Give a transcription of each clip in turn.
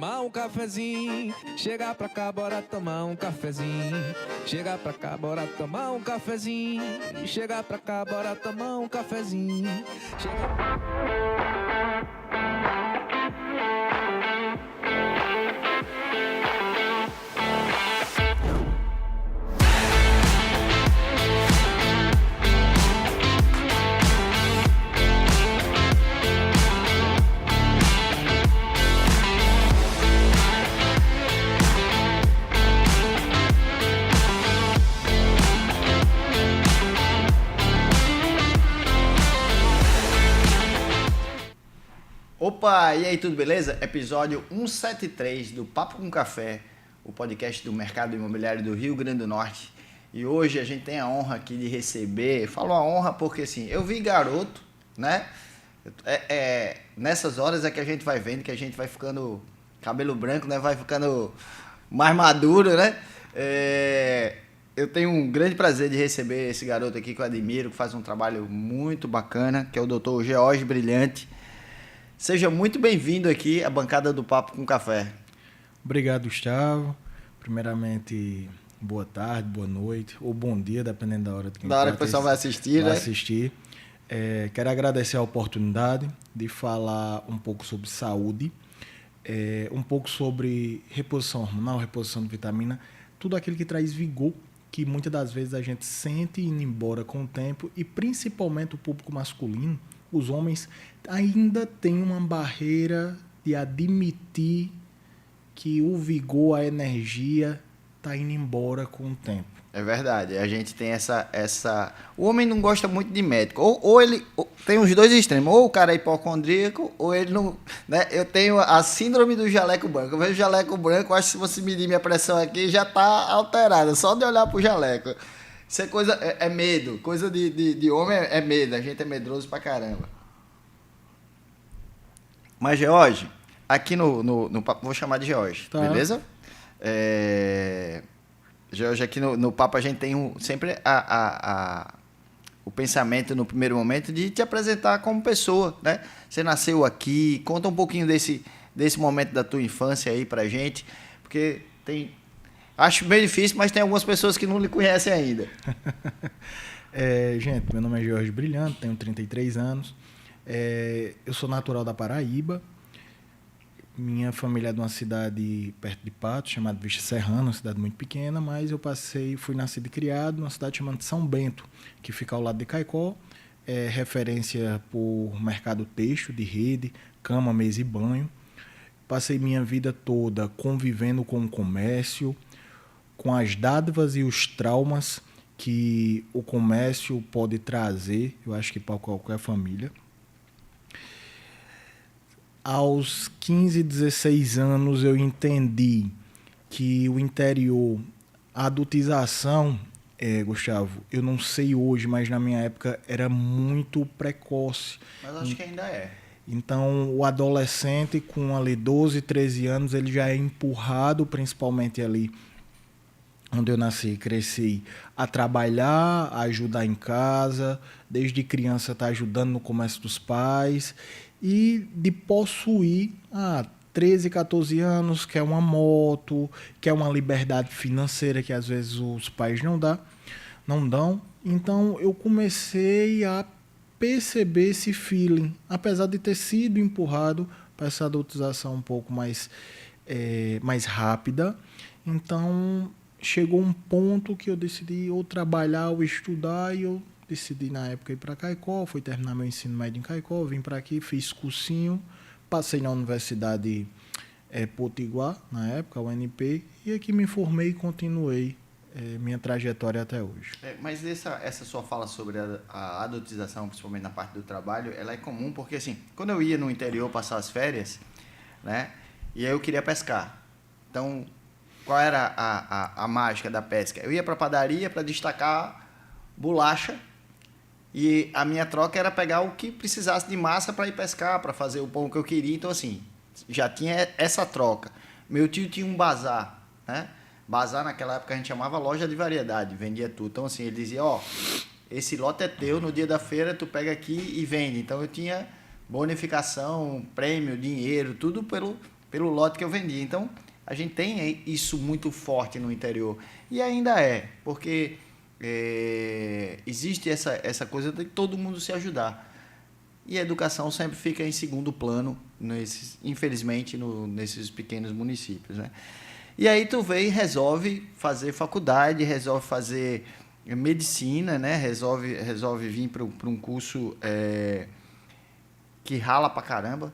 Tomar um cafezinho, chega pra cá, bora tomar um cafezinho. Chega pra cá, bora tomar um cafezinho. Chega pra cá, bora tomar um cafezinho. Opa, e aí, tudo beleza? Episódio 173 do Papo com Café, o podcast do mercado imobiliário do Rio Grande do Norte. E hoje a gente tem a honra aqui de receber, falo a honra porque assim, eu vi garoto, né? Nessas horas é que a gente vai vendo que a gente vai ficando cabelo branco, né? Vai ficando mais maduro, né? Eu tenho um grande prazer de receber esse garoto aqui que eu admiro, que faz um trabalho muito bacana, que é o Dr. George Brilhante. Seja muito bem-vindo aqui à bancada do Papo com Café. Obrigado, Gustavo. Primeiramente, boa tarde, boa noite ou bom dia, dependendo da hora que o pessoal vai assistir, né? Quero agradecer a oportunidade de falar um pouco sobre saúde, um pouco sobre reposição hormonal, reposição de vitamina, tudo aquilo que traz vigor, que muitas das vezes a gente sente indo embora com o tempo, e principalmente o público masculino, os homens ainda têm uma barreira de admitir que o vigor, a energia está indo embora com o tempo. É verdade, a gente tem essa... O homem não gosta muito de médico, ou ele tem os dois extremos, ou o cara é hipocondríaco, ou ele não... Né? Eu tenho a síndrome do jaleco branco, eu vejo o jaleco branco, acho que se você medir minha pressão aqui, já está alterada, só de olhar pro jaleco. Isso é coisa, é medo, coisa de homem é medo, a gente é medroso pra caramba. Mas, George, aqui no papo, vou chamar de George, tá. Beleza? George, aqui no papo a gente tem sempre o pensamento no primeiro momento de te apresentar como pessoa, né? Você nasceu aqui, conta um pouquinho desse momento da tua infância aí pra gente, porque acho bem difícil, mas tem algumas pessoas que não lhe conhecem ainda. Gente, meu nome é George Brilhante, tenho 33 anos. Eu sou natural da Paraíba. Minha família é de uma cidade perto de Patos, chamada Vista Serrana, uma cidade muito pequena, mas eu fui nascido e criado numa cidade chamada São Bento, que fica ao lado de Caicó, referência por mercado têxtil, de rede, cama, mesa e banho. Passei minha vida toda convivendo com o comércio, com as dádivas e os traumas que o comércio pode trazer, eu acho que para qualquer família. Aos 15, 16 anos eu entendi que o interior, a adultização, Gustavo, eu não sei hoje, mas na minha época era muito precoce. Mas acho que ainda é. Então, o adolescente com ali 12, 13 anos, ele já é empurrado, principalmente ali onde eu nasci e cresci, a trabalhar, a ajudar em casa, desde criança tá ajudando no comércio dos pais, e de possuir 13, 14 anos, quer uma moto, quer uma liberdade financeira que às vezes os pais não dão. Então eu comecei a perceber esse feeling, apesar de ter sido empurrado para essa adultização um pouco mais rápida. Então chegou um ponto que eu decidi ou trabalhar ou estudar, e eu decidi na época ir para Caicó, fui terminar meu ensino médio em Caicó, vim para aqui, fiz cursinho, passei na Universidade Potiguar, na época, UNP, e aqui me formei e continuei minha trajetória até hoje. Mas essa sua fala sobre a adultização, principalmente na parte do trabalho, ela é comum porque, assim, quando eu ia no interior passar as férias, né, e aí eu queria pescar, então, qual era a mágica da pesca? Eu ia para a padaria para destacar bolacha, e a minha troca era pegar o que precisasse de massa para ir pescar, para fazer o pão que eu queria. Então, assim, já tinha essa troca. Meu tio tinha um bazar, né? Bazar, naquela época, a gente chamava loja de variedade, vendia tudo. Então, assim, ele dizia, esse lote é teu, no dia da feira tu pega aqui e vende. Então, eu tinha bonificação, prêmio, dinheiro, tudo pelo lote que eu vendi. Então, a gente tem isso muito forte no interior. E ainda porque existe essa coisa de todo mundo se ajudar. E a educação sempre fica em segundo plano, infelizmente, nesses pequenos municípios, né? E aí tu vem e resolve fazer faculdade, resolve fazer medicina, né? Resolve vir para um curso que rala pra caramba,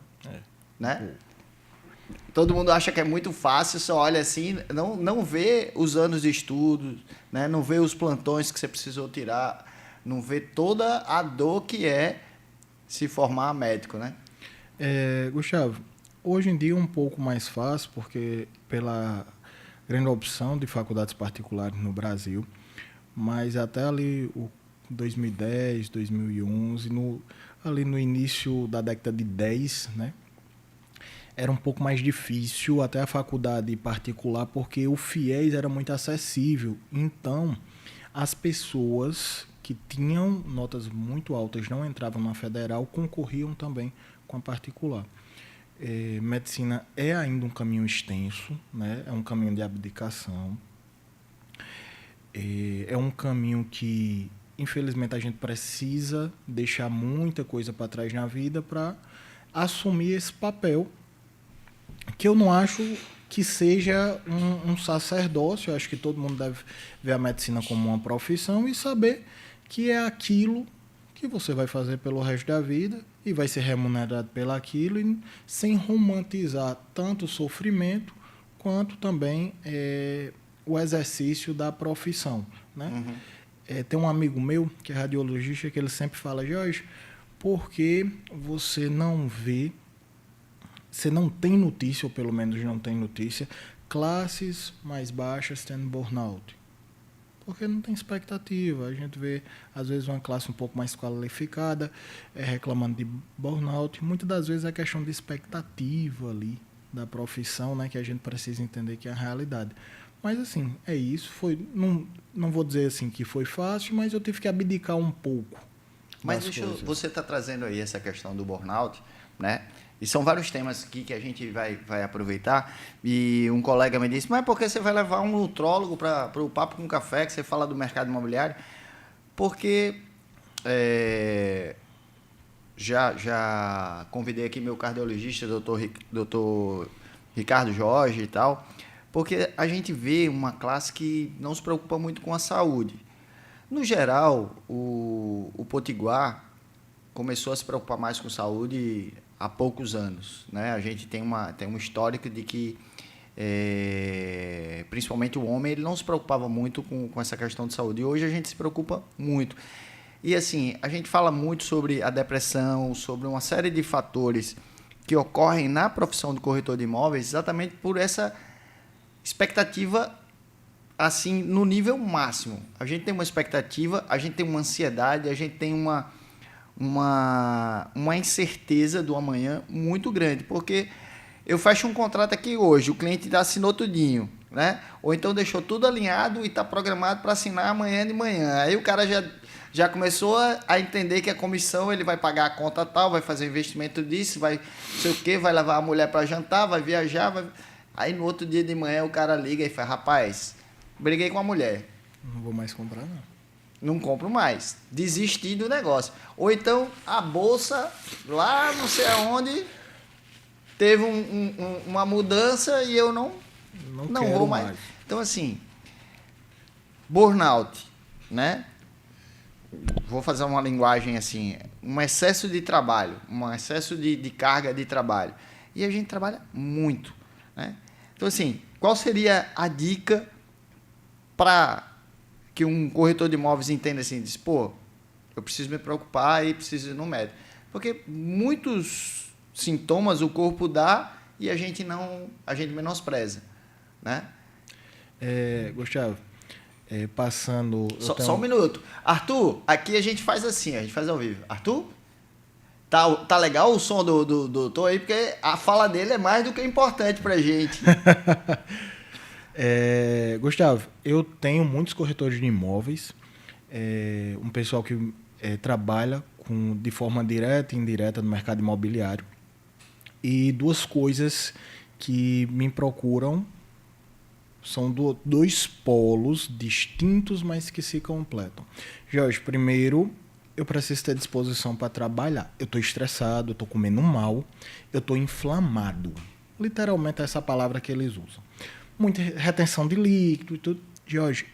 né? Todo mundo acha que é muito fácil, só olha assim, não vê os anos de estudo, né? Não vê os plantões que você precisou tirar, não vê toda a dor que é se formar médico, né? Gustavo, hoje em dia é um pouco mais fácil, porque pela grande opção de faculdades particulares no Brasil, mas até ali o 2010, 2011, ali no início da década de 10, né? Era um pouco mais difícil até a faculdade particular, porque o FIES era muito acessível. Então, as pessoas que tinham notas muito altas, não entravam na federal, concorriam também com a particular. Medicina é ainda um caminho extenso, né? É um caminho de abdicação. É um caminho que, infelizmente, a gente precisa deixar muita coisa para trás na vida para assumir esse papel, que eu não acho que seja um sacerdócio. Eu acho que todo mundo deve ver a medicina como uma profissão e saber que é aquilo que você vai fazer pelo resto da vida e vai ser remunerado pelaquilo, e sem romantizar tanto o sofrimento quanto também o exercício da profissão, né? Uhum. Tem um amigo meu que é radiologista, que ele sempre fala: Jorge, por que você não vê, você não tem notícia, ou pelo menos não tem notícia, classes mais baixas tendo burnout? Porque não tem expectativa. A gente vê, às vezes, uma classe um pouco mais qualificada reclamando de burnout. Muitas das vezes é questão de expectativa ali da profissão, né, que a gente precisa entender que é a realidade. Mas, assim, é isso. Não vou dizer assim que foi fácil, mas eu tive que abdicar um pouco. Mas você está trazendo aí essa questão do burnout, né? E são vários temas aqui que a gente vai aproveitar. E um colega me disse: mas por que você vai levar um nutrólogo para o Papo com Café, que você fala do mercado imobiliário? Porque já convidei aqui meu cardiologista, doutor Ricardo Jorge e tal, porque a gente vê uma classe que não se preocupa muito com a saúde. No geral, o Potiguar começou a se preocupar mais com saúde há poucos anos, né? A gente tem um histórico de que, principalmente o homem, ele não se preocupava muito com essa questão de saúde. E hoje a gente se preocupa muito. E, assim, a gente fala muito sobre a depressão, sobre uma série de fatores que ocorrem na profissão de corretor de imóveis, exatamente por essa expectativa, assim, no nível máximo. A gente tem uma expectativa, a gente tem uma ansiedade, a gente tem uma incerteza do amanhã muito grande, porque eu fecho um contrato aqui hoje, o cliente assinou tudinho, né? Ou então deixou tudo alinhado e está programado para assinar amanhã de manhã. Aí o cara já começou a entender que a comissão, ele vai pagar a conta tal, vai fazer investimento disso, vai não sei o quê, vai levar a mulher para jantar, vai viajar, Aí no outro dia de manhã o cara liga e fala: rapaz, briguei com a mulher. Não vou mais comprar, não. Não compro mais. Desisti do negócio. Ou então a bolsa, lá não sei aonde, teve uma mudança e eu não vou mais. Então, assim, burnout, né? Vou fazer uma linguagem assim, um excesso de trabalho, um excesso de carga de trabalho. E a gente trabalha muito, né? Então, assim, qual seria a dica para que um corretor de imóveis entenda assim, diz: pô, eu preciso me preocupar e preciso ir no médico? Porque muitos sintomas o corpo dá e a gente menospreza, né? Gustavo, passando... Só um minuto. Arthur, aqui a gente faz assim, a gente faz ao vivo. Arthur? Tá legal o som do doutor aí, porque a fala dele é mais do que importante pra gente. Gustavo, eu tenho muitos corretores de imóveis, um pessoal que trabalha de forma direta e indireta no mercado imobiliário. E duas coisas que me procuram. São dois polos distintos, mas que se completam. Jorge, primeiro, eu preciso ter disposição para trabalhar. Eu estou estressado, eu estou comendo mal, eu estou inflamado. Literalmente essa palavra que eles usam. Muita retenção de líquido e tudo. Jorge,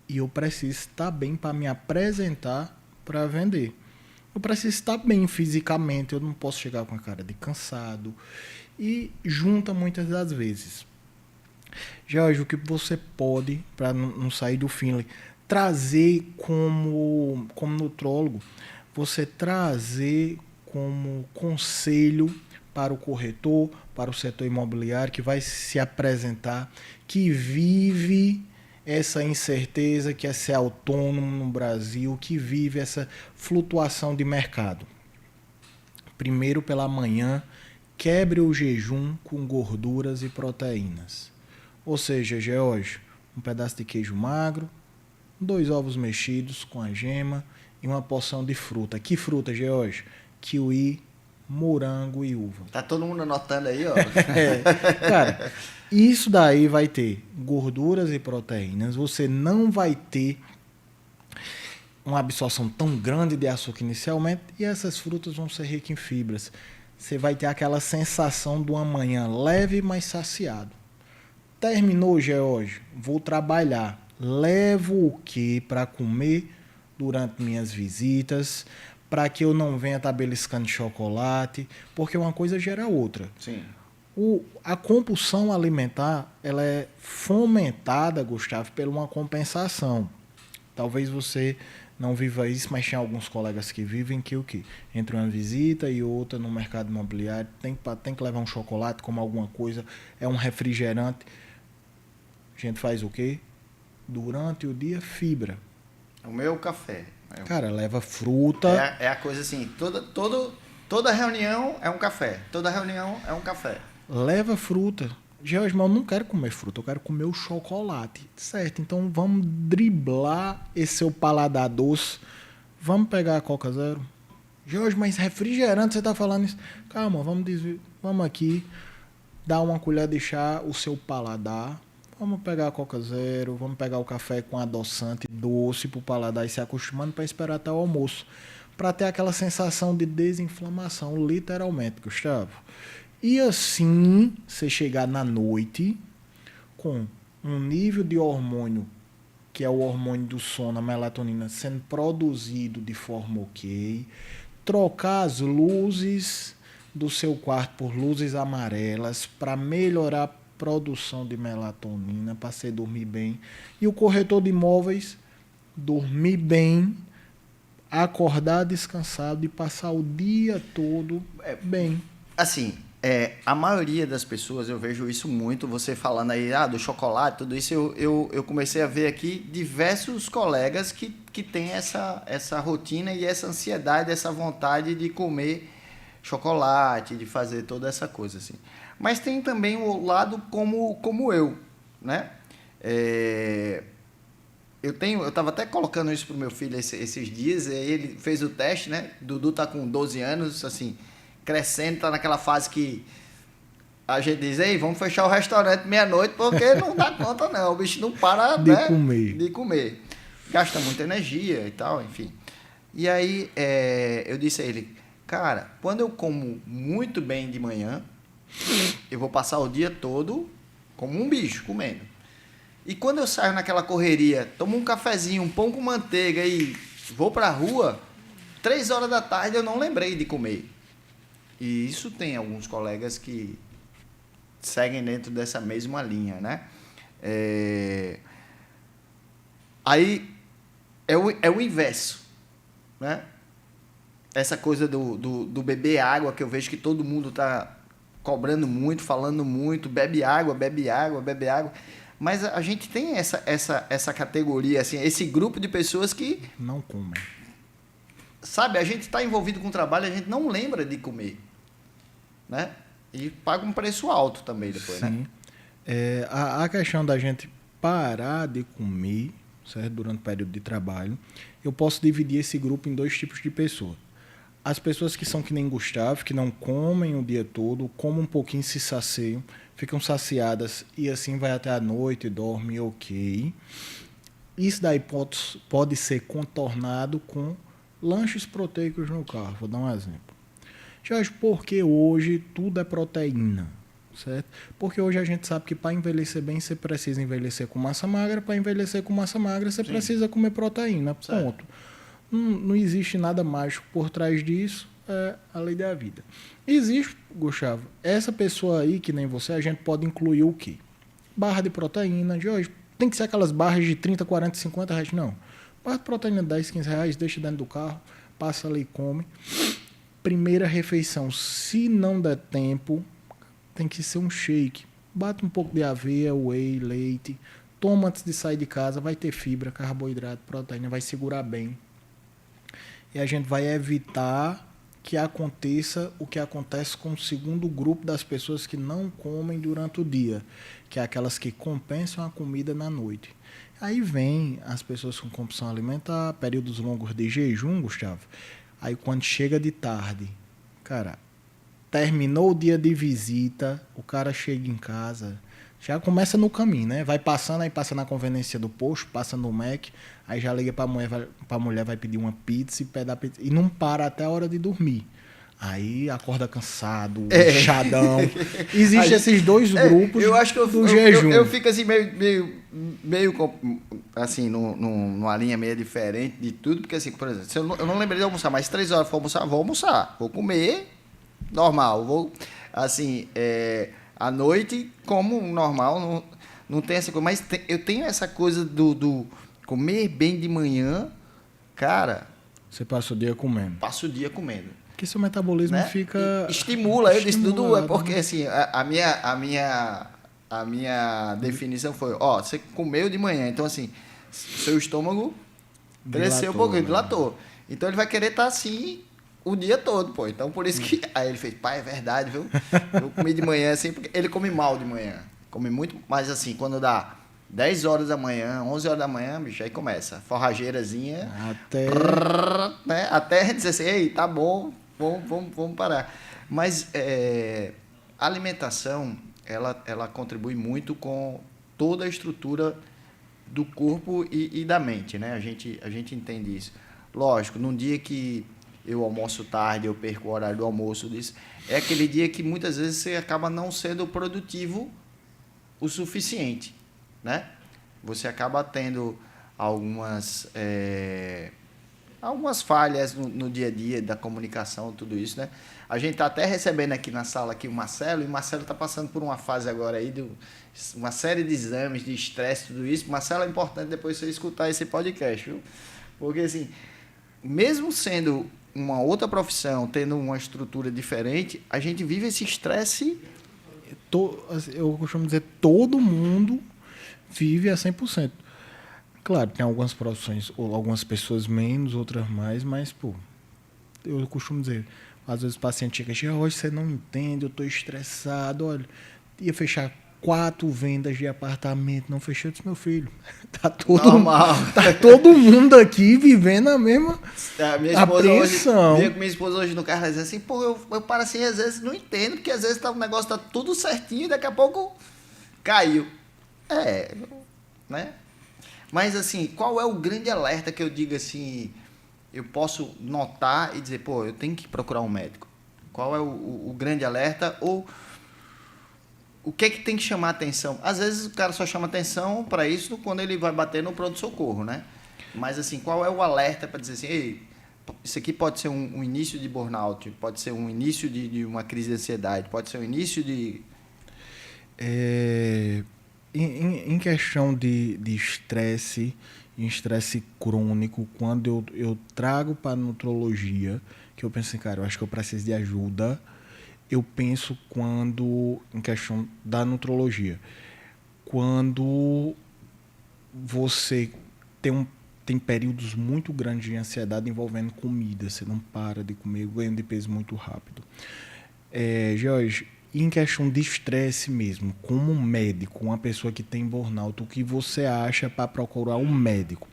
e eu preciso estar bem para me apresentar para vender. Eu preciso estar bem fisicamente, eu não posso chegar com a cara de cansado. E junta muitas das vezes. Jorge, o que você pode, para não sair do feeling, trazer como nutrólogo, você trazer como conselho para o corretor, para o setor imobiliário, que vai se apresentar, que vive essa incerteza, que é ser autônomo no Brasil, que vive essa flutuação de mercado. Primeiro, pela manhã, quebre o jejum com gorduras e proteínas. Ou seja, George, um pedaço de queijo magro, 2 ovos mexidos com a gema e uma porção de fruta. Que fruta, George? Kiwi, morango e uva. Tá todo mundo anotando aí, ó. Cara, isso daí vai ter gorduras e proteínas. Você não vai ter uma absorção tão grande de açúcar inicialmente e essas frutas vão ser ricas em fibras. Você vai ter aquela sensação de uma manhã leve, mas saciado. Terminou, George, vou trabalhar. Levo o que para comer durante minhas visitas, para que eu não venha estar beliscando chocolate, porque uma coisa gera outra. Sim. A compulsão alimentar, ela é fomentada, Gustavo, por uma compensação. Talvez você não viva isso, mas tem alguns colegas que vivem que o quê? Entre uma visita e outra no mercado imobiliário, tem que levar um chocolate, como alguma coisa, é um refrigerante. A gente faz o quê? Durante o dia, fibra. O meu café. Cara, leva fruta. É a coisa assim, toda reunião é um café. Toda reunião é um café. Leva fruta. George, mas eu não quero comer fruta, eu quero comer o chocolate. Certo, então vamos driblar esse seu paladar doce. Vamos pegar a Coca Zero. George, mas refrigerante, você tá falando isso? Calma, vamos aqui dar uma colher de chá, o seu paladar. Vamos pegar a Coca Zero, vamos pegar o café com adoçante doce pro paladar e se acostumando para esperar até o almoço. Para ter aquela sensação de desinflamação, literalmente, Gustavo. E assim, você chegar na noite com um nível de hormônio, que é o hormônio do sono, a melatonina, sendo produzido de forma ok, trocar as luzes do seu quarto por luzes amarelas para melhorar a produção de melatonina, para você dormir bem. E o corretor de imóveis, dormir bem, acordar descansado e passar o dia todo bem. Assim, a maioria das pessoas, eu vejo isso muito, você falando aí do chocolate, tudo isso, eu comecei a ver aqui diversos colegas que têm essa rotina e essa ansiedade, essa vontade de comer chocolate, de fazer toda essa coisa assim. Mas tem também o lado como eu, né? Eu estava até colocando isso pro meu filho esses dias, ele fez o teste, né? Dudu tá com 12 anos, assim, crescendo, tá naquela fase que a gente diz, ei, vamos fechar o restaurante meia-noite, porque não dá conta não, o bicho não para de comer. Gasta muita energia e tal, enfim. E aí eu disse a ele, cara, quando eu como muito bem de manhã, eu vou passar o dia todo como um bicho, comendo. E quando eu saio naquela correria, tomo um cafezinho, um pão com manteiga e vou pra rua, 3 horas da tarde eu não lembrei de comer. E isso tem alguns colegas que seguem dentro dessa mesma linha, né? Aí é o inverso, né? Essa coisa do beber água, que eu vejo que todo mundo tá cobrando muito, falando muito, bebe água. Mas a gente tem essa categoria, assim, esse grupo de pessoas que não comem. Sabe, a gente está envolvido com o trabalho, a gente não lembra de comer, né? E paga um preço alto também depois, sim, né? A questão da gente parar de comer, certo? Durante o período de trabalho, eu posso dividir esse grupo em 2 tipos de pessoas. As pessoas que são que nem Gustavo, que não comem o dia todo, comem um pouquinho, se saciam, ficam saciadas e assim vai até a noite, dorme ok. Isso daí pode ser contornado com lanches proteicos no carro. Vou dar um exemplo. Jorge, porque hoje tudo é proteína, certo? Porque hoje a gente sabe que para envelhecer bem você precisa envelhecer com massa magra, para envelhecer com massa magra você precisa comer proteína, ponto. Não existe nada mágico por trás disso, é a lei da vida. Existe, Gustavo, essa pessoa aí que nem você, a gente pode incluir o quê? Barra de proteína, Jorge, tem que ser aquelas barras de 30, 40, 50 reais, não. Barra de proteína de 10, 15 reais, deixa dentro do carro, passa ali e come. Primeira refeição, se não der tempo, tem que ser um shake. Bate um pouco de aveia, whey, leite, toma antes de sair de casa, vai ter fibra, carboidrato, proteína, vai segurar bem. E a gente vai evitar que aconteça o que acontece com o segundo grupo das pessoas que não comem durante o dia, que é aquelas que compensam a comida na noite. Aí vem as pessoas com compulsão alimentar, períodos longos de jejum, Gustavo. Aí quando chega de tarde, cara, terminou o dia de visita, o cara chega em casa, já começa no caminho, né? Vai passando, aí passa na conveniência do posto, passa no Mac, aí já liga pra mulher, vai pedir uma pizza e pede a pizza, e não para até a hora de dormir. Aí acorda cansado, inchadão. Existem esses dois grupos eu acho que do jejum. Eu fico assim meio assim, numa linha meio diferente de tudo, porque assim, por exemplo, se eu não lembrei de almoçar, mas 3 horas for almoçar, vou almoçar. Vou comer normal, vou assim, à noite como normal, não tem essa coisa, mas eu tenho essa coisa do comer bem de manhã, cara. Você passa o dia comendo. Passo o dia comendo. Porque seu metabolismo, né, fica... Estimula. Eu disse, Dudu, é porque assim, a minha definição foi, você comeu de manhã, então assim, seu estômago cresceu um pouquinho, dilatou. Então ele vai querer estar assim o dia todo, pô. Então por isso que... Aí ele fez, pai, é verdade, viu? Eu comi de manhã assim, porque ele come mal de manhã. Come muito, mas assim, quando dá 10 horas da manhã, 11 horas da manhã, bicho, aí começa. Forrageirazinha. Né? Até dizer assim, ei, tá bom, vamos parar. Mas a alimentação, ela contribui muito com toda a estrutura do corpo e da mente, né? A gente entende isso. Lógico, num dia que eu almoço tarde, eu perco o horário do almoço, é aquele dia que muitas vezes você acaba não sendo produtivo o suficiente, né? Você acaba tendo algumas falhas no dia a dia da comunicação, tudo isso, né? A gente está até recebendo aqui na sala aqui o Marcelo, e o Marcelo está passando por uma fase agora aí uma série de exames, de estresse, tudo isso. Marcelo, é importante depois você escutar esse podcast, viu? Porque assim, mesmo sendo uma outra profissão, tendo uma estrutura diferente, a gente vive esse estresse. Eu costumo dizer, todo mundo vive a 100%. Claro, tem algumas profissões, ou algumas pessoas menos, outras mais, mas, pô, eu costumo dizer, às vezes o paciente chega, hoje você não entende, eu estou estressado, olha, ia fechar 4 vendas de apartamento, não fechou, eu disse, meu filho, tá todo mundo aqui vivendo a mesma apreensão. Minha esposa hoje no carro vai dizer assim, pô, eu paro assim, às vezes não entendo, porque às vezes o negócio tá tudo certinho, daqui a pouco caiu. Né? Mas assim, qual é o grande alerta que eu digo assim, eu posso notar e dizer, pô, eu tenho que procurar um médico? Qual é o grande alerta? Ou o que é que tem que chamar atenção? Às vezes o cara só chama atenção para isso quando ele vai bater no pronto-socorro, né? Mas assim, qual é o alerta para dizer assim, ei, isso aqui pode ser um início de burnout, pode ser um início de uma crise de ansiedade, pode ser um início de... Em questão de estresse, estresse crônico, quando eu trago para a nutrologia, que eu penso assim, cara, eu acho que eu preciso de ajuda, eu penso em questão da nutrologia, quando você tem períodos muito grandes de ansiedade envolvendo comida, você não para de comer, ganho de peso muito rápido. Jorge, em questão de estresse mesmo, como um médico, uma pessoa que tem burnout, o que você acha para procurar um médico?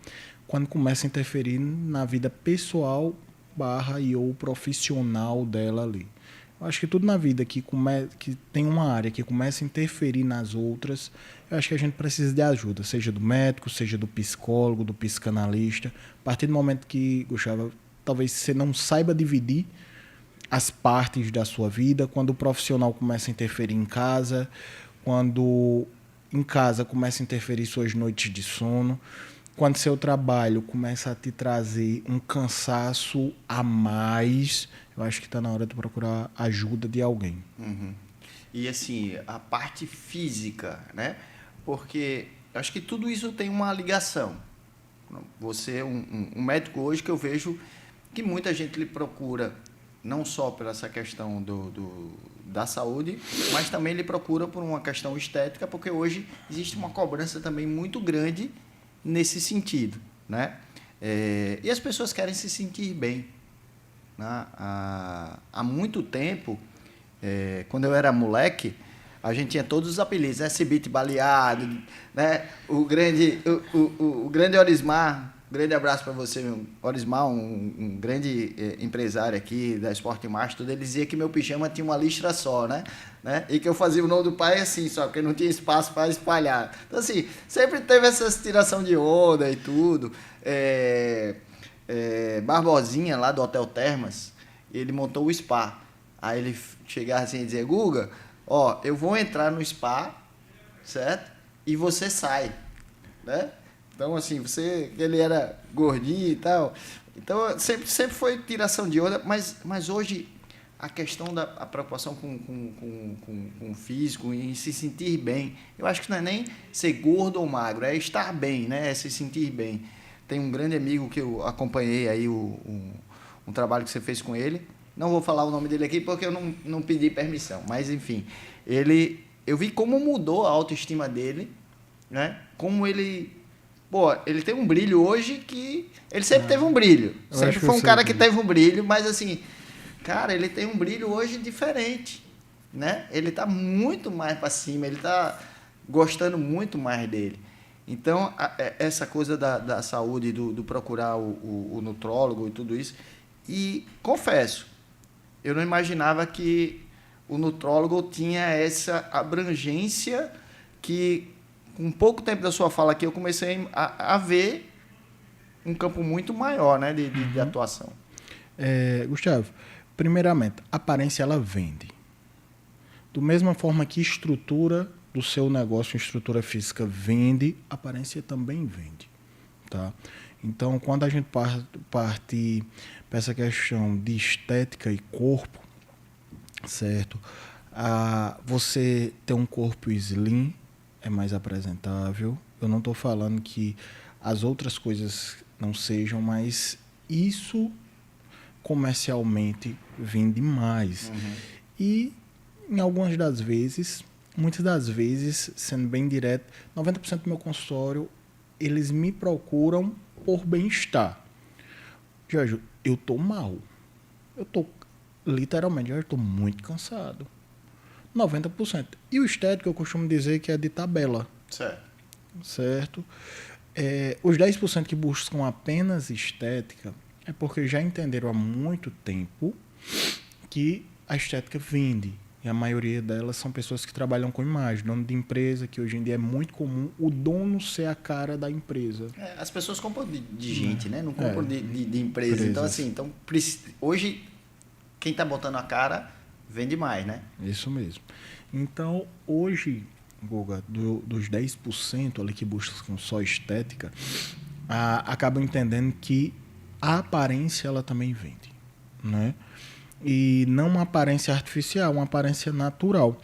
Quando começa a interferir na vida pessoal / ou profissional dela ali. Eu acho que tudo na vida que tem uma área que começa a interferir nas outras, eu acho que a gente precisa de ajuda, seja do médico, seja do psicólogo, do psicanalista. A partir do momento que, Gustavo, talvez você não saiba dividir as partes da sua vida, quando o profissional começa a interferir em casa, quando em casa começa a interferir suas noites de sono, quando seu trabalho começa a te trazer um cansaço a mais, eu acho que está na hora de procurar ajuda de alguém. Uhum. E assim, a parte física, né? Porque acho que tudo isso tem uma ligação. Você é um médico hoje que eu vejo que muita gente lhe procura, não só por essa questão da saúde, mas também lhe procura por uma questão estética, porque hoje existe uma cobrança também muito grande nesse sentido, né? E as pessoas querem se sentir bem, né? Há muito tempo, quando eu era moleque, a gente tinha todos os apelidos, né? Cibite Baleado, né? O grande Orismar, grande abraço para você, meu Orismar, um grande empresário aqui da Esporte Master, tudo. Ele dizia que meu pijama tinha uma listra só, né? E que eu fazia o nome do pai assim só, porque não tinha espaço para espalhar. Então, assim, sempre teve essa tiração de onda e tudo. Barbosinha, lá do Hotel Termas, ele montou o spa. Aí ele chegava assim e dizia: Guga, ó, eu vou entrar no spa, certo? E você sai, né? Então, assim, ele era gordinho e tal. Então, sempre foi tiração de onda, mas hoje a questão da preocupação com o físico, em se sentir bem, eu acho que não é nem ser gordo ou magro, é estar bem, né? É se sentir bem. Tem um grande amigo que eu acompanhei aí, um trabalho que você fez com ele. Não vou falar o nome dele aqui porque eu não pedi permissão, mas, enfim, eu vi como mudou a autoestima dele, né? Como ele tem um brilho hoje que... Ele sempre teve um brilho. Sempre foi um cara que teve um brilho, mas assim, cara, ele tem um brilho hoje diferente, né? Ele tá muito mais para cima, ele tá gostando muito mais dele. Então, essa coisa da saúde, do procurar o nutrólogo e tudo isso. E, confesso, eu não imaginava que o nutrólogo tinha essa abrangência que... Com pouco tempo da sua fala aqui, eu comecei a ver um campo muito maior, né, de atuação. Gustavo, primeiramente, a aparência ela vende. Do mesma forma que estrutura do seu negócio, estrutura física vende, a aparência também vende. Tá? Então, quando a gente parte para essa questão de estética e corpo, certo? Você ter um corpo slim é mais apresentável. Eu não estou falando que as outras coisas não sejam, mas isso comercialmente vende mais. E em algumas das vezes, muitas das vezes, sendo bem direto, 90% do meu consultório, eles me procuram por bem-estar. Jorge, eu estou mal. Eu estou, literalmente, eu estou muito cansado. 90%. E o estético, eu costumo dizer que é de tabela. Certo? Os 10% que buscam apenas estética é porque já entenderam há muito tempo que a estética vende. E a maioria delas são pessoas que trabalham com imagem, dono de empresa, que hoje em dia é muito comum o dono ser a cara da empresa. As pessoas compram de gente, né? Não compram de empresa. Então, assim, hoje, quem está botando a cara vende mais, né? Isso mesmo. Então, hoje, Guga, dos 10% ali que buscam só estética, acabam entendendo que a aparência ela também vende, né? E não uma aparência artificial, uma aparência natural.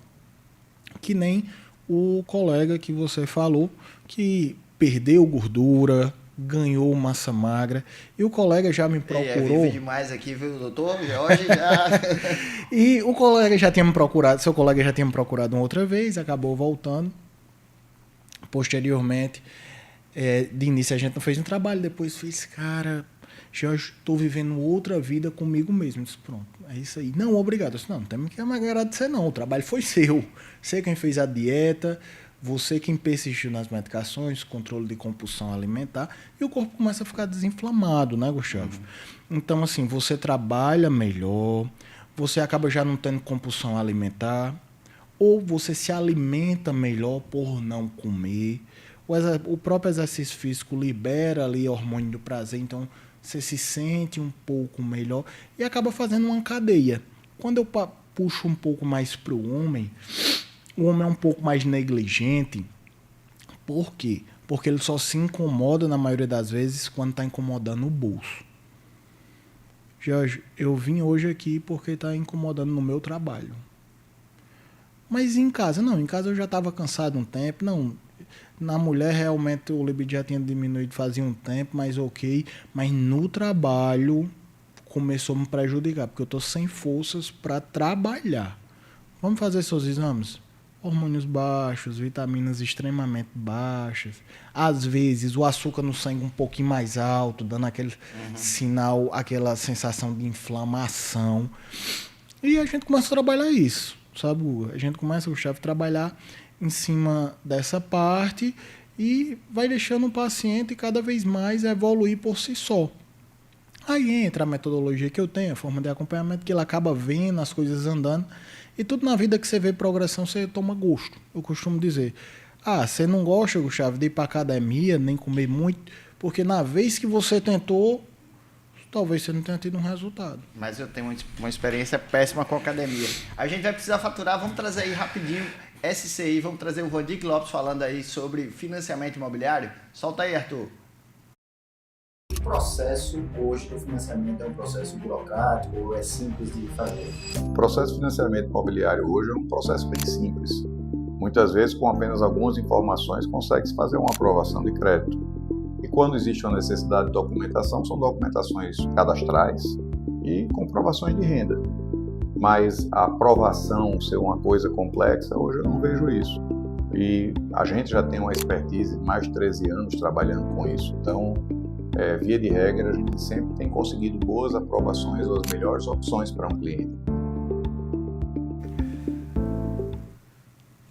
Que nem o colega que você falou, que perdeu gordura, ganhou massa magra, e o colega já me procurou... Vive demais aqui, viu, doutor? Hoje já... E o colega já tinha me procurado, seu colega já tinha me procurado uma outra vez, acabou voltando. Posteriormente, de início a gente não fez um trabalho, depois fez, cara, já estou vivendo outra vida comigo mesmo. Eu disse, pronto, é isso aí. Não, obrigado. Eu disse, não tem que me agradecer não, o trabalho foi seu. Você quem fez a dieta... Você quem persistiu nas medicações, controle de compulsão alimentar, e o corpo começa a ficar desinflamado, né, Gustavo? Então, assim, você trabalha melhor, você acaba já não tendo compulsão alimentar, ou você se alimenta melhor por não comer. O próprio exercício físico libera ali hormônio do prazer, então você se sente um pouco melhor e acaba fazendo uma cadeia. Quando eu puxo um pouco mais para o homem é um pouco mais negligente. Por quê? Porque ele só se incomoda, na maioria das vezes, quando está incomodando o bolso. Jorge, eu vim hoje aqui porque está incomodando no meu trabalho. Mas em casa? Não, em casa eu já estava cansado um tempo. Não, na mulher realmente o libido já tinha diminuído fazia um tempo, mas ok. Mas no trabalho começou a me prejudicar, porque eu estou sem forças para trabalhar. Vamos fazer seus exames? Hormônios baixos, vitaminas extremamente baixas. Às vezes o açúcar no sangue um pouquinho mais alto, dando aquele sinal, aquela sensação de inflamação. E a gente começa a trabalhar isso, sabe? A gente começa, Gustavo, a trabalhar em cima dessa parte e vai deixando o paciente cada vez mais evoluir por si só. Aí entra a metodologia que eu tenho, a forma de acompanhamento, que ele acaba vendo as coisas andando. E tudo na vida que você vê progressão, você toma gosto. Eu costumo dizer, você não gosta, Gustavo, de ir para academia, nem comer muito, porque na vez que você tentou, talvez você não tenha tido um resultado. Mas eu tenho uma experiência péssima com a academia. A gente vai precisar faturar, vamos trazer aí rapidinho SCI, vamos trazer o Vandic Lopes falando aí sobre financiamento imobiliário. Solta aí, Arthur. O processo hoje do financiamento é um processo burocrático ou é simples de fazer? O processo de financiamento imobiliário hoje é um processo bem simples. Muitas vezes, com apenas algumas informações, consegue-se fazer uma aprovação de crédito. E quando existe uma necessidade de documentação, são documentações cadastrais e comprovações de renda. Mas a aprovação ser uma coisa complexa, hoje eu não vejo isso. E a gente já tem uma expertise de mais de 13 anos trabalhando com isso. Então, via de regra, a gente sempre tem conseguido boas aprovações ou as melhores opções para um cliente.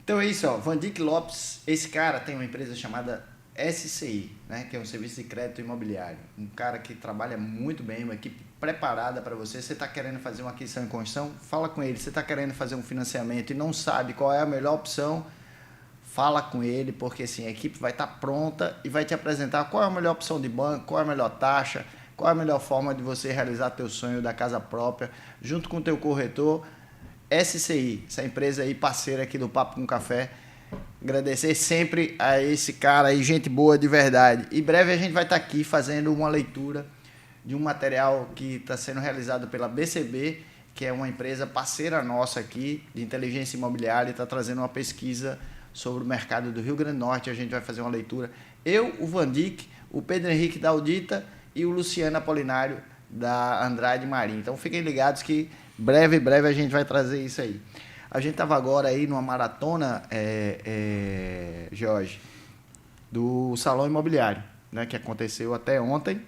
Então é isso, ó. Vandic Lopes, esse cara tem uma empresa chamada SCI, né, que é um serviço de crédito imobiliário. Um cara que trabalha muito bem, uma equipe preparada para você. Você está querendo fazer uma aquisição e construção? Fala com ele. Você está querendo fazer um financiamento e não sabe qual é a melhor opção? Fala com ele, porque assim, a equipe vai estar pronta e vai te apresentar qual é a melhor opção de banco, qual é a melhor taxa, qual é a melhor forma de você realizar teu sonho da casa própria, junto com o teu corretor. SCI, essa empresa aí, parceira aqui do Papo com Café. Agradecer sempre a esse cara aí, gente boa de verdade. Em breve a gente vai estar aqui fazendo uma leitura de um material que está sendo realizado pela BCB, que é uma empresa parceira nossa aqui de inteligência imobiliária, e está trazendo uma pesquisa sobre o mercado do Rio Grande do Norte. A gente vai fazer uma leitura. Eu, o Vandic, o Pedro Henrique da Audita e o Luciano Apolinário da Andrade Marinho. Então fiquem ligados que breve a gente vai trazer isso aí. A gente estava agora aí numa maratona, Jorge, do Salão Imobiliário, né, que aconteceu até ontem.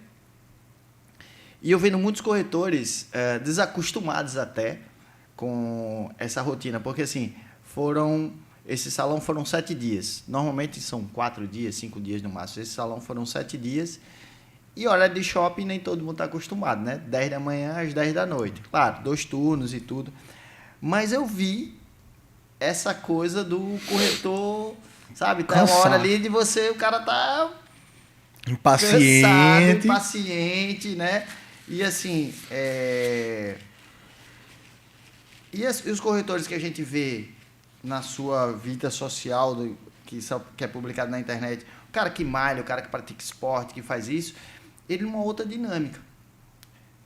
E eu vendo muitos corretores desacostumados até com essa rotina, porque assim, esse salão foram 7 dias. Normalmente são 4 dias, 5 dias no máximo. Esse salão foram 7 dias. E hora de shopping nem todo mundo está acostumado, né? 10 da manhã às 10 da noite. Claro, 2 turnos e tudo. Mas eu vi essa coisa do corretor, sabe? Tá uma hora ali de você, o cara tá impaciente, cansado, impaciente, né? E assim, e os corretores que a gente vê na sua vida social, que é publicado na internet, o cara que malha, o cara que pratica esporte, que faz isso, ele numa outra dinâmica.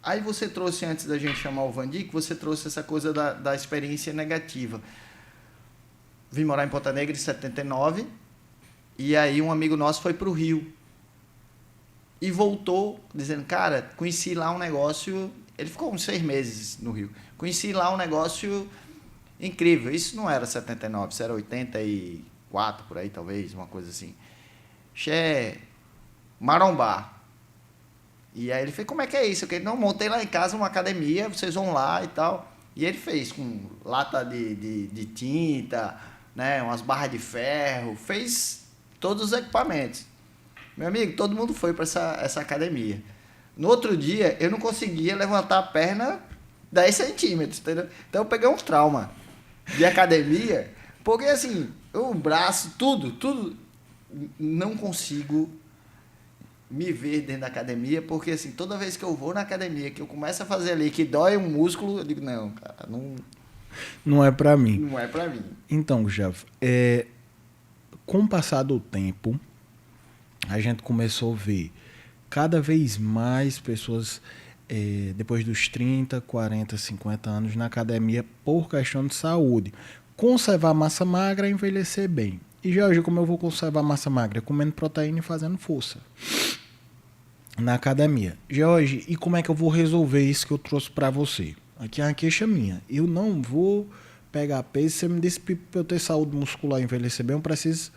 Aí você trouxe, antes da gente chamar o Vandic, você trouxe essa coisa da experiência negativa. Vim morar em Ponta Negra em 79, e aí um amigo nosso foi para o Rio. E voltou dizendo, cara, conheci lá um negócio... Ele ficou uns 6 meses no Rio. Conheci lá um negócio incrível. Isso não era 79, isso era 84, por aí talvez, uma coisa assim. Marombá. E aí ele fez, como é que é isso? Eu não, montei lá em casa uma academia, vocês vão lá e tal. E ele fez com lata de tinta, né, umas barras de ferro, fez todos os equipamentos. Meu amigo, todo mundo foi para essa academia. No outro dia, eu não conseguia levantar a perna 10 centímetros, entendeu? Então eu peguei um trauma de academia, porque assim, o braço, tudo, não consigo me ver dentro da academia, porque assim, toda vez que eu vou na academia, que eu começo a fazer ali, que dói um músculo, eu digo, não, cara, Não é pra mim. não é pra mim. Então, Gustavo, com o passar do tempo, a gente começou a ver cada vez mais pessoas, depois dos 30, 40, 50 anos, na academia por questão de saúde. Conservar massa magra é envelhecer bem. E, Jorge, como eu vou conservar massa magra? Comendo proteína e fazendo força na academia. Jorge, e como é que eu vou resolver isso que eu trouxe para você? Aqui é uma queixa minha. Eu não vou pegar peso. Você me disse que para eu ter saúde muscular e envelhecer bem, eu preciso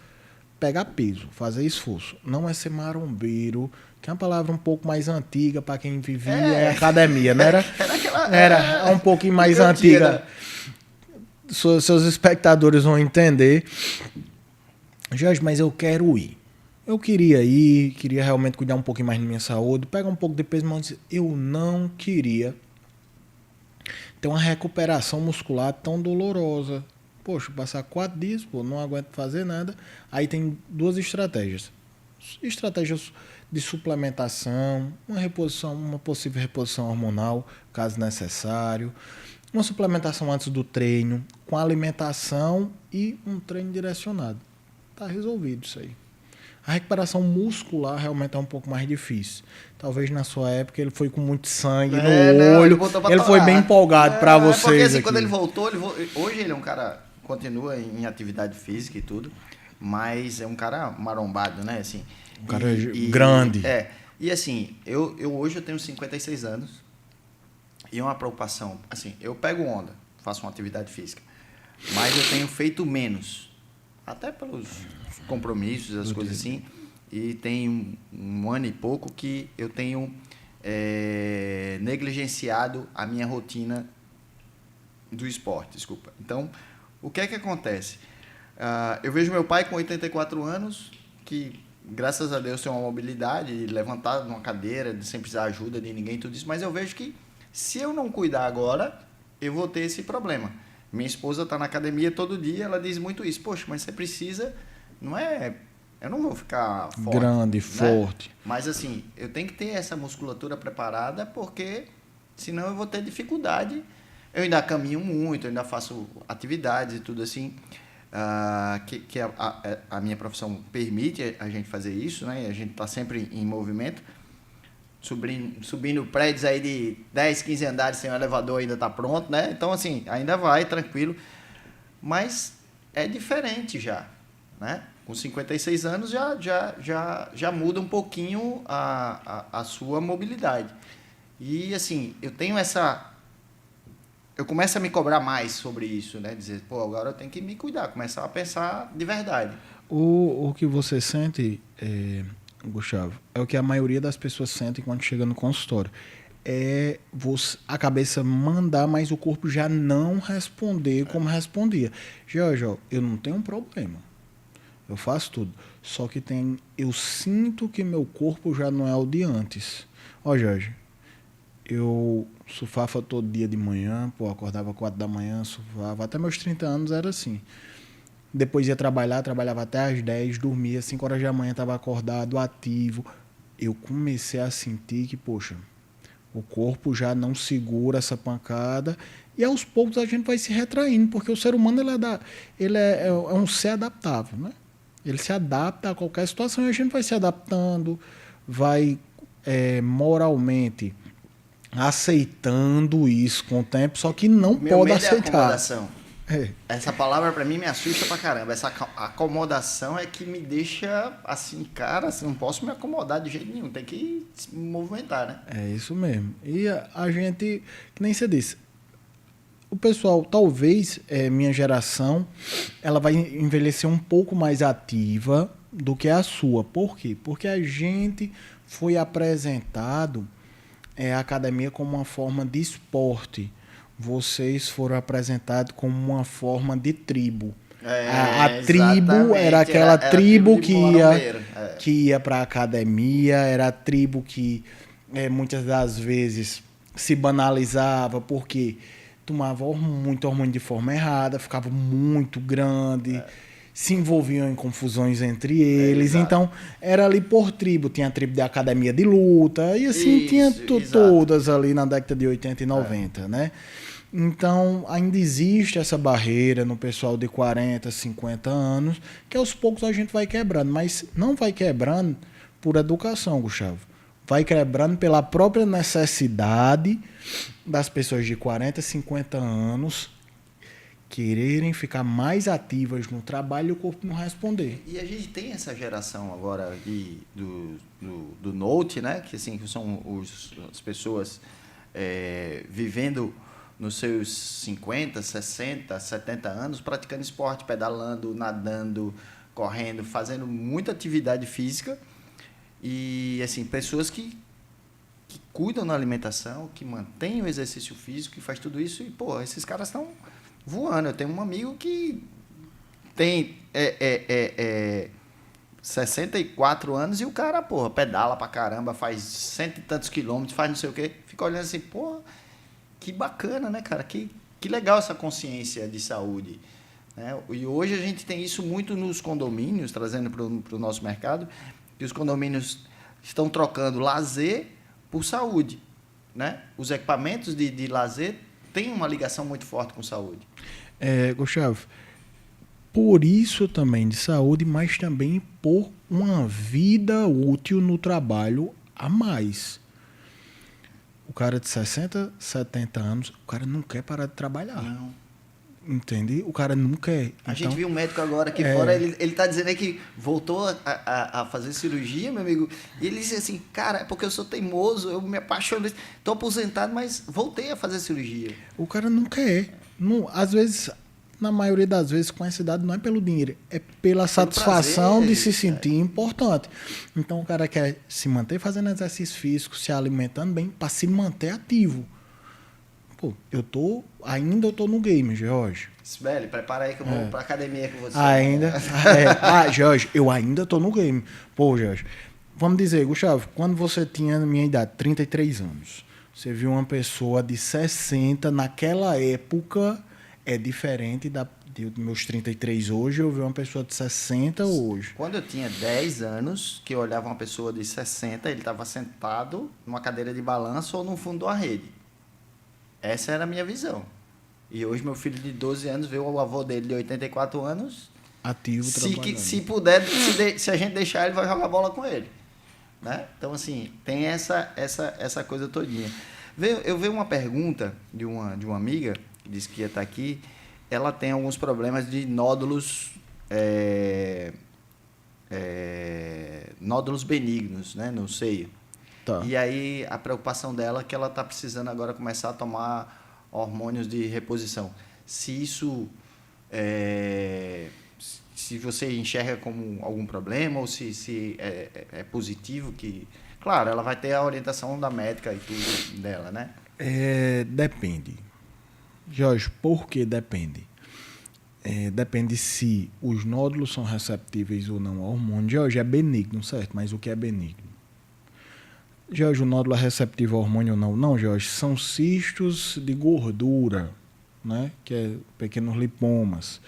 pegar peso, fazer esforço. Não é ser marombeiro, que é uma palavra um pouco mais antiga para quem vivia em academia, não era? Era um pouquinho mais antiga. Seus espectadores vão entender. Jorge, mas eu quero ir. Eu queria ir, queria realmente cuidar um pouquinho mais da minha saúde, pegar um pouco de peso, mas eu não queria ter uma recuperação muscular tão dolorosa. Poxa, passar 4 dias, não aguento fazer nada. Aí tem 2 estratégias. Estratégias de suplementação, uma possível reposição hormonal, caso necessário. Uma suplementação antes do treino, com alimentação e um treino direcionado. Tá resolvido isso aí. A recuperação muscular realmente é um pouco mais difícil. Talvez na sua época ele foi com muito sangue no olho. Ele foi bem empolgado para vocês. Porque assim, aqui. quando ele voltou, hoje ele é um cara, continua em atividade física e tudo, mas é um cara marombado, né? Assim, um cara grande. E assim, eu hoje eu tenho 56 anos e uma preocupação, assim, eu pego onda, faço uma atividade física, mas eu tenho feito menos, até pelos compromissos, as coisas assim, e tem um ano e pouco que eu tenho negligenciado a minha rotina do esporte, desculpa. Então, o que é que acontece? Eu vejo meu pai com 84 anos, que graças a Deus tem uma mobilidade, levantar numa cadeira, sem precisar ajuda de ninguém, tudo isso, mas eu vejo que se eu não cuidar agora, eu vou ter esse problema. Minha esposa está na academia todo dia, ela diz muito isso. Poxa, mas você precisa... Não é... Eu não vou ficar forte. Grande, né? forte. Mas assim, eu tenho que ter essa musculatura preparada, porque senão eu vou ter dificuldade. Eu ainda caminho muito, eu ainda faço atividades e tudo assim, que a minha profissão permite a gente fazer isso, né? A gente está sempre em movimento. Subindo prédios aí de 10, 15 andares sem o elevador ainda está pronto, né? Então, assim, ainda vai, tranquilo. Mas é diferente já, né? Com 56 anos já muda um pouquinho a sua mobilidade. E, assim, eu tenho essa... Eu começo a me cobrar mais sobre isso, né? Dizer, agora eu tenho que me cuidar, começar a pensar de verdade. O que você sente... Gustavo, é o que a maioria das pessoas sentem quando chega no consultório. É a cabeça mandar, mas o corpo já não responder como respondia. Jorge, eu não tenho um problema. Eu faço tudo. Só que eu sinto que meu corpo já não é o de antes. Jorge, eu surfava todo dia de manhã, acordava 4 da manhã, surfava. Até meus 30 anos era assim. Depois ia trabalhava até às 10, dormia, 5 horas da manhã, estava acordado, ativo. Eu comecei a sentir que, poxa, o corpo já não segura essa pancada e aos poucos a gente vai se retraindo, porque o ser humano ele é um ser adaptável, né? Ele se adapta a qualquer situação e a gente vai se adaptando, vai moralmente aceitando isso com o tempo, só que não pode aceitar. Essa palavra pra mim me assusta pra caramba. Essa acomodação é que me deixa assim, cara, assim, não posso me acomodar de jeito nenhum, tem que se movimentar, né? É isso mesmo. E a gente, que nem você disse, o pessoal, talvez minha geração, ela vai envelhecer um pouco mais ativa do que a sua. Por quê? Porque a gente foi apresentado a academia como uma forma de esporte. Vocês foram apresentados como uma forma de tribo. A tribo era aquela tribo que ia para a academia, era a tribo que muitas das vezes se banalizava porque tomava muito hormônio de forma errada, ficava muito grande, se envolviam em confusões entre eles. Então, era ali por tribo. Tinha a tribo da academia de luta, e assim, tinha todas ali na década de 80 e 90, né? Então, ainda existe essa barreira no pessoal de 40, 50 anos, que aos poucos a gente vai quebrando, mas não vai quebrando por educação, Gustavo. Vai quebrando pela própria necessidade das pessoas de 40, 50 anos quererem ficar mais ativas no trabalho e o corpo não responder. E a gente tem essa geração agora do Note, né? Que assim, são as pessoas vivendo nos seus 50, 60, 70 anos, praticando esporte, pedalando, nadando, correndo, fazendo muita atividade física. E, assim, pessoas que cuidam da alimentação, que mantêm o exercício físico, que faz tudo isso. E, pô, esses caras estão voando. Eu tenho um amigo que tem 64 anos e o cara, porra, pedala pra caramba, faz 100 e tantos quilômetros, faz não sei o quê. Fica olhando assim, porra, que bacana, né, cara? Que legal essa consciência de saúde, né? E hoje a gente tem isso muito nos condomínios, trazendo para o nosso mercado, que os condomínios estão trocando lazer por saúde, né? Os equipamentos de lazer têm uma ligação muito forte com saúde. Gustavo, por isso também de saúde, mas também por uma vida útil no trabalho a mais. O cara de 60, 70 anos, o cara não quer parar de trabalhar. Não. Entende? O cara não quer. A gente viu um médico agora aqui fora, ele tá dizendo aí que voltou a fazer cirurgia, meu amigo, e ele disse assim, cara, é porque eu sou teimoso, eu me apaixono, tô aposentado, mas voltei a fazer cirurgia. O cara não quer. Não, às vezes, na maioria das vezes, com essa idade, não é pelo dinheiro, é pela satisfação de se sentir importante. Então, o cara quer se manter fazendo exercício físico, se alimentando bem, para se manter ativo. Pô, eu tô no game, Jorge. Velho, prepara aí que eu vou pra academia com você. Jorge, eu ainda tô no game. Pô, Jorge, vamos dizer, Gustavo, quando você tinha, na minha idade, 33 anos, você viu uma pessoa de 60, naquela época, é diferente dos meus 33 hoje, eu vi uma pessoa de 60 hoje. Quando eu tinha 10 anos, que eu olhava uma pessoa de 60, ele estava sentado numa cadeira de balanço ou no fundo de uma rede. Essa era a minha visão. E hoje meu filho de 12 anos vê o avô dele de 84 anos... ativo, trabalhando. Se puder, se a gente deixar, ele vai jogar bola com ele. Né? Então, assim, tem essa coisa todinha. Eu vi uma pergunta de uma amiga, que disse que ia estar aqui. Ela tem alguns problemas de nódulos... nódulos benignos, né, no seio. Tá. E aí a preocupação dela é que ela está precisando agora começar a tomar hormônios de reposição. Se isso se você enxerga como algum problema ou se é positivo, que claro, ela vai ter a orientação da médica e tudo dela, né? Depende. Jorge, por que depende? Depende se os nódulos são receptíveis ou não ao hormônio. Jorge, é benigno, certo? Mas o que é benigno? Jorge, o nódulo é receptivo ao hormônio ou não? Não, Jorge, são cistos de gordura, né? Que é pequenos lipomas.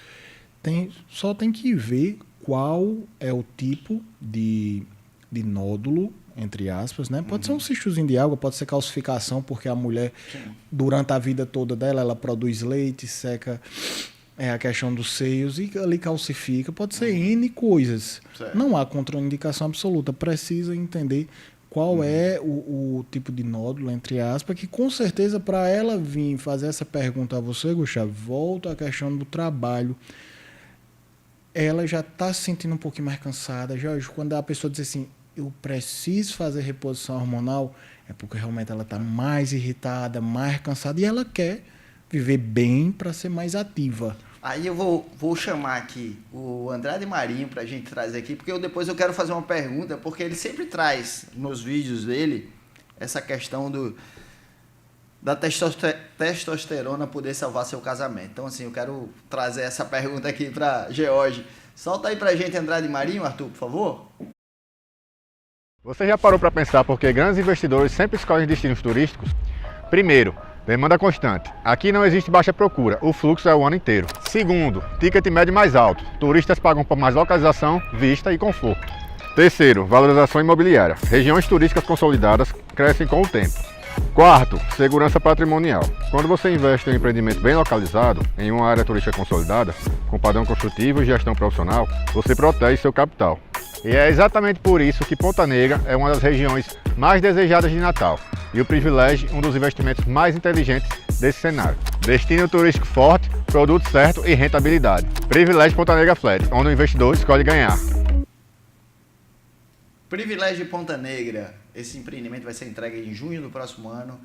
Só tem que ver qual é o tipo de nódulo, entre aspas, né? Pode ser um cistozinho de água, pode ser calcificação, porque a mulher, durante a vida toda dela, ela produz leite, seca a questão dos seios e ali calcifica. Pode ser N coisas. Certo. Não há contraindicação absoluta. Precisa entender qual é o tipo de nódulo, entre aspas, que com certeza para ela vir fazer essa pergunta a você, Gustavo, volta à questão do trabalho. Ela já está se sentindo um pouquinho mais cansada. Jorge, quando a pessoa diz assim, eu preciso fazer reposição hormonal, é porque realmente ela está mais irritada, mais cansada, e ela quer viver bem para ser mais ativa. Aí eu vou chamar aqui o Andrade Marinho para a gente trazer aqui, porque depois eu quero fazer uma pergunta, porque ele sempre traz nos vídeos dele essa questão da testosterona poder salvar seu casamento. Então, assim, eu quero trazer essa pergunta aqui para George. Solta aí para a gente, Andrade Marinho, Arthur, por favor. Você já parou para pensar por que grandes investidores sempre escolhem destinos turísticos? Primeiro, demanda constante. Aqui não existe baixa procura, o fluxo é o ano inteiro. Segundo, ticket médio mais alto. Turistas pagam por mais localização, vista e conforto. Terceiro, valorização imobiliária. Regiões turísticas consolidadas crescem com o tempo. Quarto, segurança patrimonial. Quando você investe em um empreendimento bem localizado, em uma área turística consolidada, com padrão construtivo e gestão profissional, você protege seu capital. E é exatamente por isso que Ponta Negra é uma das regiões mais desejadas de Natal e o Privilege um dos investimentos mais inteligentes desse cenário. Destino turístico forte, produto certo e rentabilidade. Privilege Ponta Negra Flat, onde o investidor escolhe ganhar. Privilégio Ponta Negra. Esse empreendimento vai ser entregue em junho do próximo ano.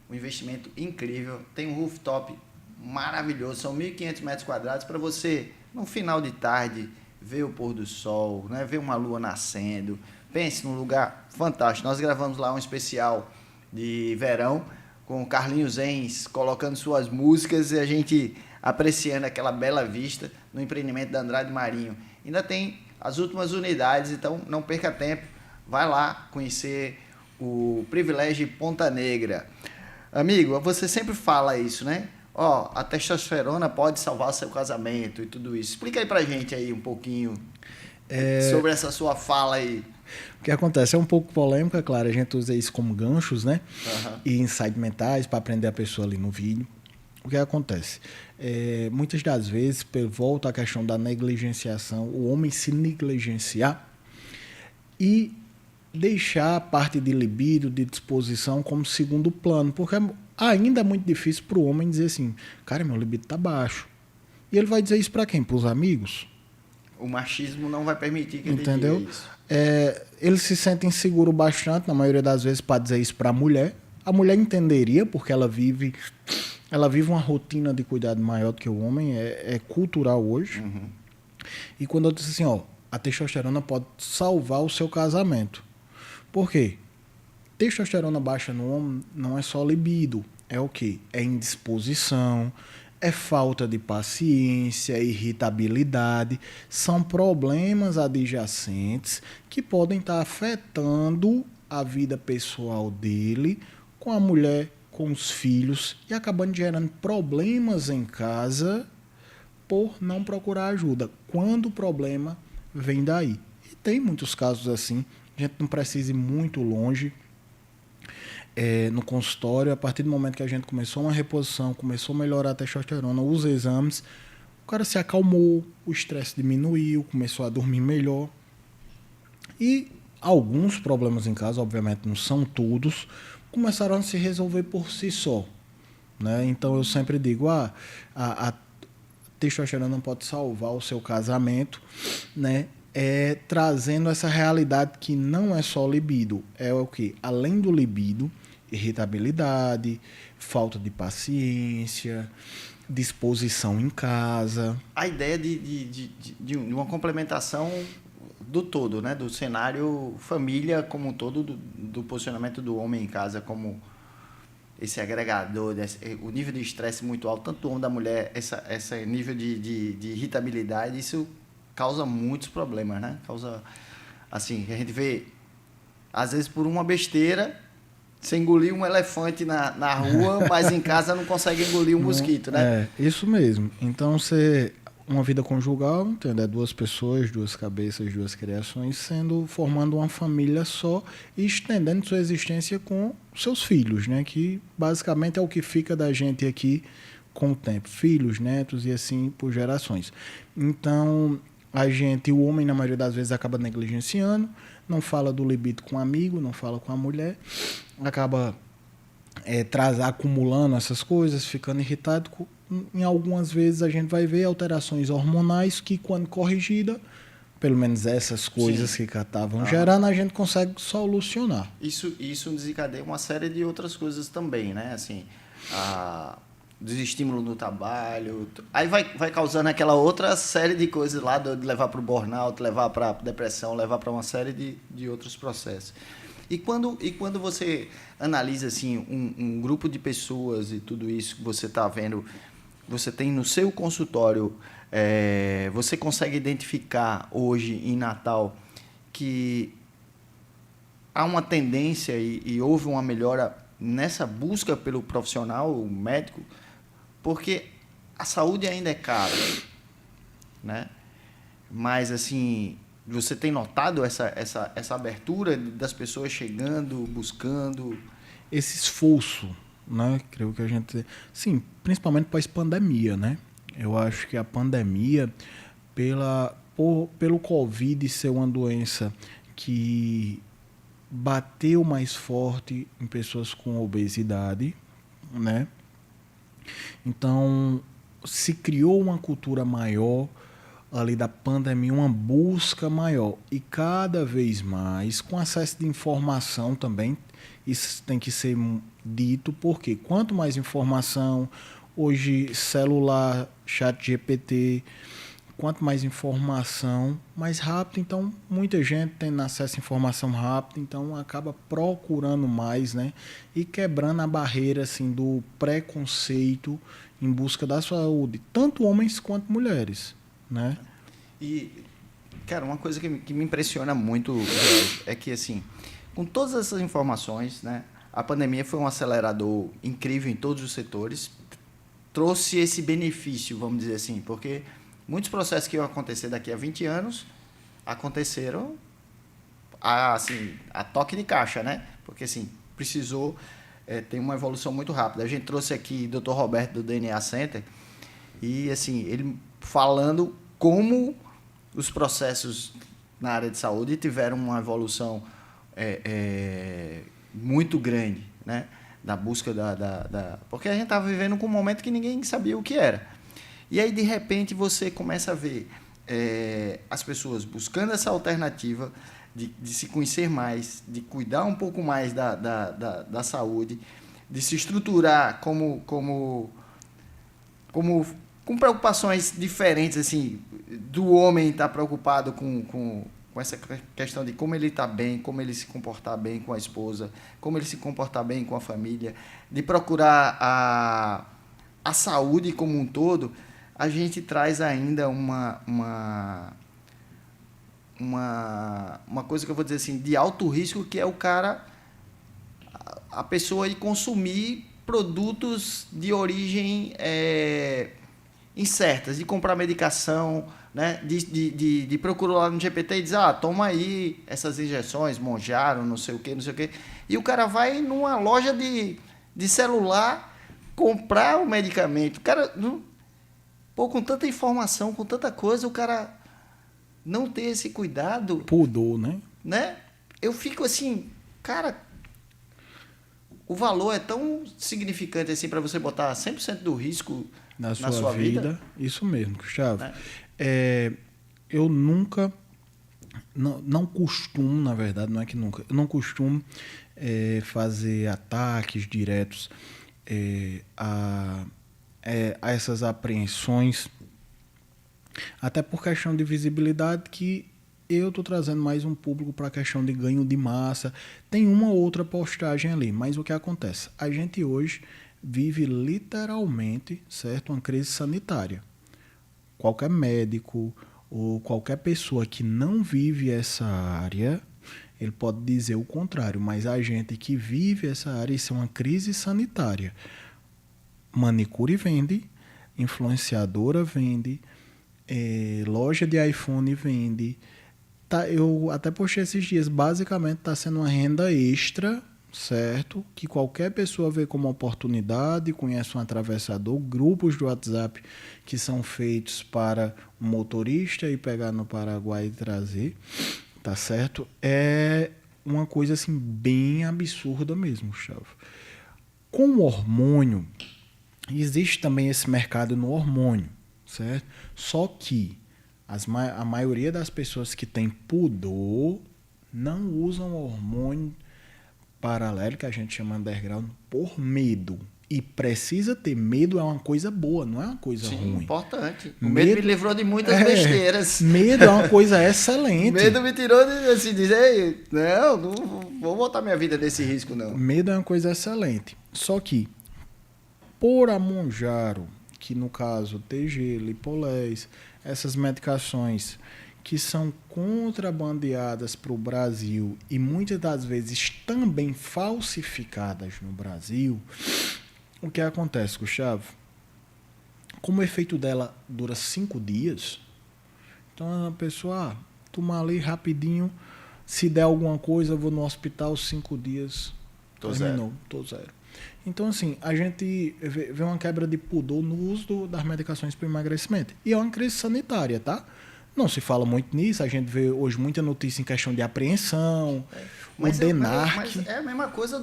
Um investimento incrível. Tem um rooftop maravilhoso. São 1.500 metros quadrados para você, no final de tarde, ver o pôr do sol, né? Ver uma lua nascendo. Pense num lugar fantástico. Nós gravamos lá um especial de verão com o Carlinhos Enz colocando suas músicas e a gente apreciando aquela bela vista no empreendimento da Andrade Marinho. Ainda tem as últimas unidades, então não perca tempo. Vai lá conhecer o Privilégio Ponta Negra. Amigo, você sempre fala isso, né? Ó, a testosterona pode salvar seu casamento e tudo isso. Explica aí pra gente aí um pouquinho sobre essa sua fala aí. O que acontece é um pouco polêmico, é claro, a gente usa isso como ganchos, né? Uhum. E insights mentais para aprender a pessoa ali no vídeo. O que acontece? Muitas das vezes, volta à questão da negligenciação, o homem se negligenciar e deixar a parte de libido, de disposição como segundo plano, porque ainda é muito difícil para o homem dizer assim, cara, meu libido está baixo. E ele vai dizer isso para quem? Para os amigos? O machismo não vai permitir que ele Entendeu? diga isso. Ele se sente inseguro bastante, na maioria das vezes, para dizer isso para a mulher. A mulher entenderia, porque ela vive uma rotina de cuidado maior do que o homem, é cultural hoje. Uhum. E quando eu disse assim, ó, a testosterona pode salvar o seu casamento. Por quê? Testosterona baixa no homem não é só libido, é o quê? É indisposição, é falta de paciência, irritabilidade, são problemas adjacentes que podem estar afetando a vida pessoal dele com a mulher, com os filhos e acabando gerando problemas em casa por não procurar ajuda, quando o problema vem daí. E tem muitos casos assim, a gente não precisa ir muito longe. No consultório, a partir do momento que a gente começou uma reposição, começou a melhorar a testosterona, os exames, o cara se acalmou, o estresse diminuiu, começou a dormir melhor. E alguns problemas em casa, obviamente não são todos, começaram a se resolver por si só, né? Então eu sempre digo, a testosterona não pode salvar o seu casamento, né? Trazendo essa realidade que não é só libido, é o que? Além do libido, irritabilidade, falta de paciência, disposição em casa. A ideia de uma complementação do todo, né? Do cenário família como um todo, do posicionamento do homem em casa como esse agregador, o nível de estresse muito alto, tanto do homem da mulher, esse nível de irritabilidade, isso causa muitos problemas, né? Causa, assim, a gente vê, às vezes por uma besteira, você engoliu um elefante na rua, mas em casa não consegue engolir um mosquito, né? Isso mesmo. Então, uma vida conjugal, entende? Duas pessoas, duas cabeças, duas criações, formando uma família só e estendendo sua existência com seus filhos, né? Que basicamente é o que fica da gente aqui com o tempo. Filhos, netos e assim por gerações. Então, o homem, na maioria das vezes, acaba negligenciando, não fala do libido com o amigo, não fala com a mulher, acaba acumulando essas coisas, ficando irritado. Em algumas vezes a gente vai ver alterações hormonais que, quando corrigida, pelo menos essas coisas que estavam gerando, a gente consegue solucionar. Isso desencadeia uma série de outras coisas também, né? Assim, desestímulo no trabalho, aí vai causando aquela outra série de coisas lá, de levar para o burnout, levar para a depressão, levar para uma série de outros processos. E quando você analisa assim, um grupo de pessoas e tudo isso que você está vendo, você tem no seu consultório, você consegue identificar hoje em Natal que há uma tendência e houve uma melhora nessa busca pelo profissional, o médico, porque a saúde ainda é cara, né? Mas, assim, você tem notado essa abertura das pessoas chegando, buscando? Esse esforço, né? Creio que a gente... Sim, principalmente pós-pandemia, né? Eu acho que a pandemia, pelo Covid ser uma doença que bateu mais forte em pessoas com obesidade, né? Então, se criou uma cultura maior ali da pandemia, uma busca maior. E cada vez mais, com acesso de informação também, isso tem que ser dito, porque quanto mais informação, hoje celular, chat GPT, quanto mais informação, mais rápido. Então, muita gente tem acesso a informação rápida, então acaba procurando mais, né? E quebrando a barreira assim, do preconceito em busca da saúde, tanto homens quanto mulheres, né? E, cara, uma coisa que me impressiona muito é que, assim, com todas essas informações, né? A pandemia foi um acelerador incrível em todos os setores, trouxe esse benefício, vamos dizer assim, porque muitos processos que iam acontecer daqui a 20 anos aconteceram assim, a toque de caixa, né? Porque, assim, precisou ter uma evolução muito rápida. A gente trouxe aqui o Dr. Roberto do DNA Center e, assim, ele falando como os processos na área de saúde tiveram uma evolução muito grande, né? Da busca porque a gente estava vivendo com um momento que ninguém sabia o que era. E aí, de repente, você começa a ver as pessoas buscando essa alternativa de se conhecer mais, de cuidar um pouco mais da saúde, de se estruturar com preocupações diferentes, assim, do homem estar preocupado com essa questão de como ele está bem, como ele se comportar bem com a esposa, como ele se comportar bem com a família, de procurar a saúde como um todo. A gente traz ainda uma coisa que eu vou dizer assim, de alto risco, que é o cara, a pessoa ir consumir produtos de origem incertas, de comprar medicação, né? de procurar lá no GPT e dizer, toma aí essas injeções, Monjaro, não sei o quê. E o cara vai numa loja de celular comprar o medicamento. O cara... Pô, com tanta informação, com tanta coisa, o cara não ter esse cuidado... Pudor, né? Eu fico assim, cara, o valor é tão significante assim para você botar 100% do risco na sua vida. Isso mesmo, Gustavo. Eu nunca... Não costumo, na verdade, não é que nunca... Eu não costumo fazer ataques diretos a essas apreensões, até por questão de visibilidade, que eu estou trazendo mais um público para a questão de ganho de massa. Tem uma ou outra postagem ali, mas o que acontece? A gente hoje vive literalmente, certo, uma crise sanitária. Qualquer médico ou qualquer pessoa que não vive essa área, ele pode dizer o contrário, mas a gente que vive essa área, isso é uma crise sanitária. Manicure vende, influenciadora vende, loja de iPhone vende. Eu até postei esses dias, basicamente está sendo uma renda extra, certo? Que qualquer pessoa vê como oportunidade, conhece um atravessador, grupos do WhatsApp que são feitos para um motorista ir pegar no Paraguai e trazer, tá certo? É uma coisa assim bem absurda mesmo, Gustavo. Com o hormônio, existe também esse mercado no hormônio, certo? Só que a maioria das pessoas que tem pudor não usam hormônio paralelo, que a gente chama underground, por medo. E precisa ter medo, é uma coisa boa, não é uma coisa ruim. Importante. O medo me livrou de muitas besteiras. Medo é uma coisa excelente. Medo me tirou de dizer, não vou botar minha vida nesse risco, não. Medo é uma coisa excelente. Só que, por a Monjaro, que no caso TG, Lipolés, essas medicações que são contrabandeadas para o Brasil e muitas das vezes também falsificadas no Brasil, o que acontece, Gustavo? Como o efeito dela dura 5 dias, então a pessoa toma ali rapidinho, se der alguma coisa, eu vou no hospital 5 dias, terminou, tô zero. Então, assim, a gente vê uma quebra de pudor no uso das medicações para emagrecimento. E é uma crise sanitária, tá? Não se fala muito nisso, a gente vê hoje muita notícia em questão de apreensão, o DENARC. Mas é a mesma coisa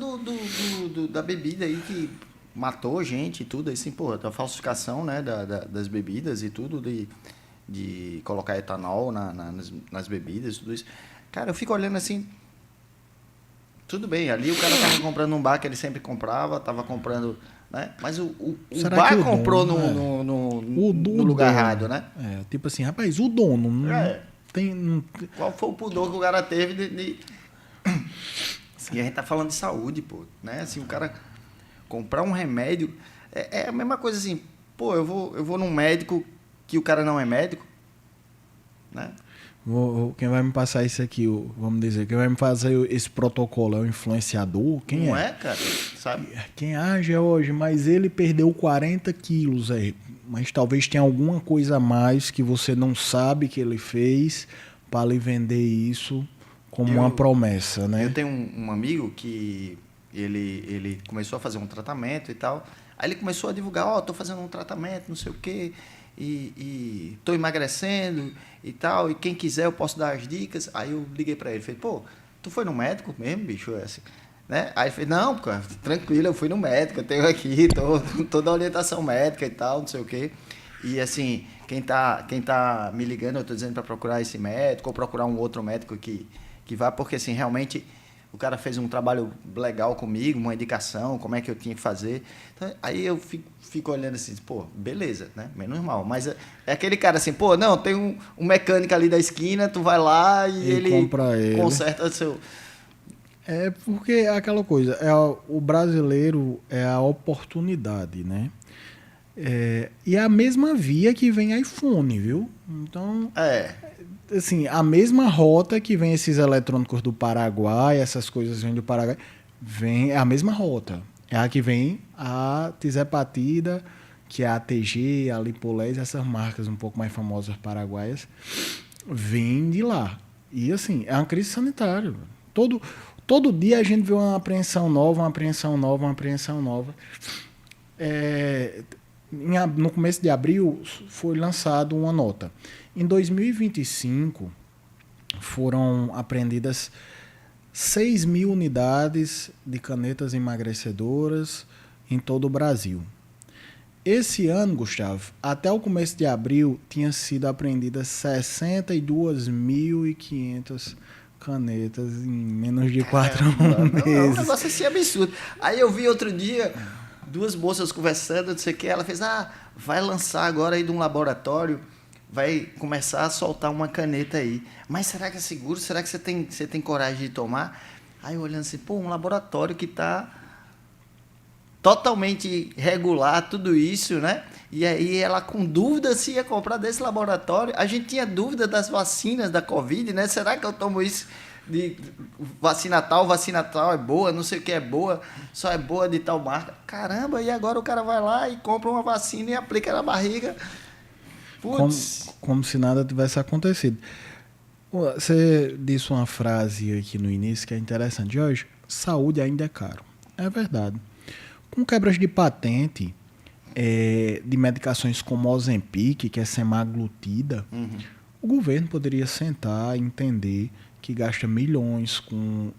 da bebida aí que matou gente e tudo, assim, pô, a falsificação, né, das bebidas e tudo, de colocar etanol nas bebidas, tudo isso. Cara, eu fico olhando assim, tudo bem, ali o cara tava comprando num bar que ele sempre comprava, tava comprando, né, mas o bar comprou no lugar errado, né? É, tipo assim, rapaz, o dono não tem... Qual foi o pudor que o cara teve Assim, a gente tá falando de saúde, pô, né, assim, o cara comprar um remédio, é a mesma coisa assim, pô, eu vou num médico que o cara não é médico, né? Quem vai me passar isso aqui, vamos dizer, quem vai me fazer esse protocolo é o influenciador? Quem não é? Cara, sabe? Quem age é hoje, mas ele perdeu 40 quilos aí, mas talvez tenha alguma coisa a mais que você não sabe que ele fez para lhe vender isso como uma promessa, né? Eu tenho um amigo que ele começou a fazer um tratamento e tal. Aí ele começou a divulgar, tô fazendo um tratamento, não sei o quê, e tô emagrecendo e tal, e quem quiser eu posso dar as dicas. Aí eu liguei para ele, falei, pô, tu foi no médico mesmo, bicho? Assim, né? Aí ele falou, não, cara, tranquilo, eu fui no médico, eu tenho aqui toda a orientação médica e tal, não sei o quê. E assim, quem tá me ligando, eu tô dizendo para procurar esse médico, ou procurar um outro médico que vá, porque assim, realmente o cara fez um trabalho legal comigo, uma indicação, como é que eu tinha que fazer. Então, aí eu fico olhando assim, pô, beleza, né? Menos mal. Mas é aquele cara assim, pô, não, tem um mecânico ali da esquina, tu vai lá e ele conserta o seu... É porque é aquela coisa, o brasileiro é a oportunidade, né? E é a mesma via que vem iPhone, viu? Então... assim, a mesma rota que vem esses eletrônicos do Paraguai, essas coisas vêm do Paraguai, é a mesma rota. É a que vem a Tizepatida, que é a ATG, a Lipolés, essas marcas um pouco mais famosas paraguaias, vêm de lá. E assim, é uma crise sanitária. Todo dia a gente vê uma apreensão nova, uma apreensão nova, uma apreensão nova. No começo de abril foi lançada uma nota. Em 2025 foram apreendidas 6.000 unidades de canetas emagrecedoras em todo o Brasil. Esse ano, Gustavo, até o começo de abril, tinha sido apreendidas 62.500 canetas em menos de 4 meses. É um negócio assim absurdo. Aí eu vi outro dia 2 moças conversando, não sei o que, ela fez, vai lançar agora aí de um laboratório, vai começar a soltar uma caneta aí. Mas será que é seguro? Será que você tem coragem de tomar? Aí eu olhando assim, pô, um laboratório que está totalmente regular tudo isso, né? E aí ela com dúvida se ia comprar desse laboratório. A gente tinha dúvida das vacinas da Covid, né? Será que eu tomo isso de vacina tal é boa, não sei o que é boa, só é boa de tal marca. Caramba, e agora o cara vai lá e compra uma vacina e aplica na barriga. Putz. Como se nada tivesse acontecido. Você disse uma frase aqui no início que é interessante. Jorge, saúde ainda é caro. É verdade. Com quebras de patente de medicações como Ozempic, que é semaglutida, o governo poderia sentar e entender que gasta milhões com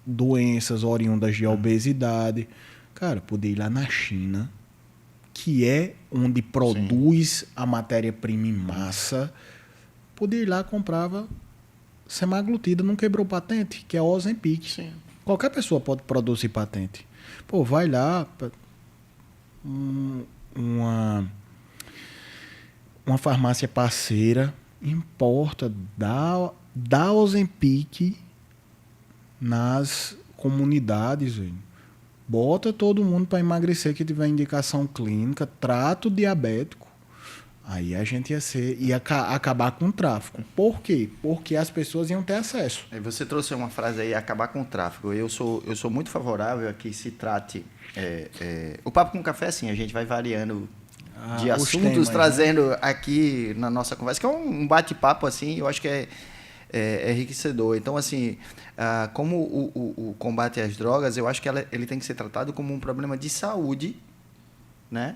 doenças oriundas de obesidade. Cara, poder ir lá na China, que é onde produz a matéria-prima em massa, poder ir lá comprava semaglutida, não quebrou patente, que é o Ozempic. Sim. Qualquer pessoa pode produzir patente. Pô, vai lá, uma farmácia parceira importa, dá Ozempic nas comunidades, velho. Bota todo mundo para emagrecer que tiver indicação clínica, trata o diabético. Aí a gente ia acabar com o tráfico. Por quê? Porque as pessoas iam ter acesso. Você trouxe uma frase aí, acabar com o tráfego. Eu sou muito favorável a que se trate... O Papo com Café, assim, a gente vai variando de assuntos, temas, trazendo aqui na nossa conversa, que é um bate-papo, assim, eu acho que é enriquecedor. Então, assim, como o combate às drogas, eu acho que ele tem que ser tratado como um problema de saúde, né?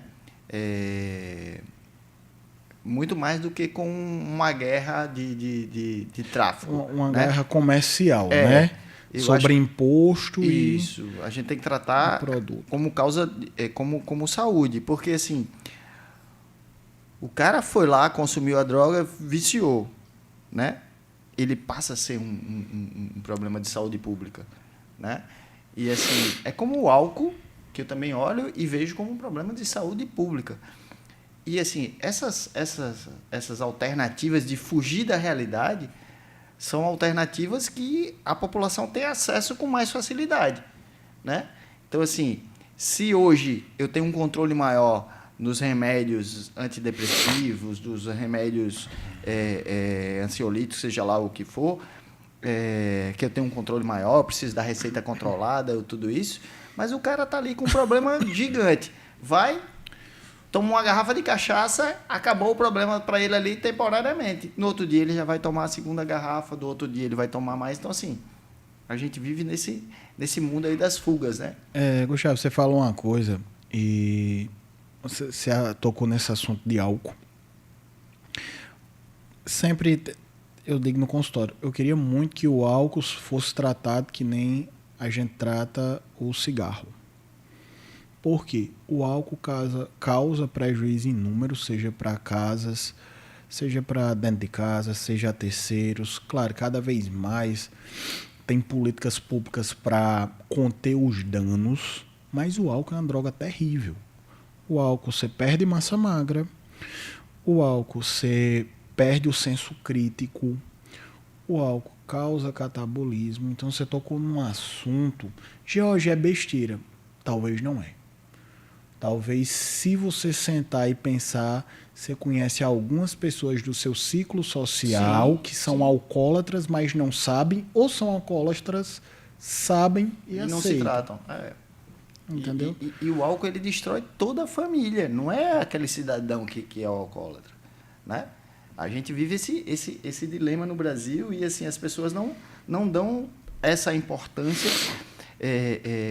Muito mais do que com uma guerra de tráfico. Uma né? guerra comercial, né? Sobre imposto isso. A gente tem que tratar como causa, como saúde. Porque, assim, o cara foi lá, consumiu a droga, viciou, né? Ele passa a ser um problema de saúde pública, né? E, assim, é como o álcool, que eu também olho e vejo como um problema de saúde pública. E, assim, essas alternativas de fugir da realidade são alternativas que a população tem acesso com mais facilidade, né? Então, assim, se hoje eu tenho um controle maior nos remédios antidepressivos, dos remédios ansiolíticos, seja lá o que for, que eu tenho um controle maior, preciso da receita controlada, tudo isso, mas o cara tá ali com um problema gigante. Vai... Toma uma garrafa de cachaça, acabou o problema para ele ali temporariamente. No outro dia ele já vai tomar a segunda garrafa, do outro dia ele vai tomar mais. Então, assim, a gente vive nesse mundo aí das fugas, né? Gustavo, você falou uma coisa e você tocou nesse assunto de álcool. Sempre eu digo no consultório, eu queria muito que o álcool fosse tratado que nem a gente trata o cigarro. Porque o álcool causa prejuízo inúmero, seja para casas, seja para dentro de casa, seja a terceiros. Claro, cada vez mais tem políticas públicas para conter os danos, mas o álcool é uma droga terrível. O álcool você perde massa magra, o álcool você perde o senso crítico, o álcool causa catabolismo. Então você tocou num assunto, George, é besteira. Talvez não é. Talvez, se você sentar e pensar, você conhece algumas pessoas do seu ciclo social que são alcoólatras, mas não sabem, ou são alcoólatras, sabem e aceitam. Não se tratam. Entendeu? E o álcool, ele destrói toda a família. Não é aquele cidadão que é o alcoólatra, né? A gente vive esse dilema no Brasil e, assim, as pessoas não dão essa importância...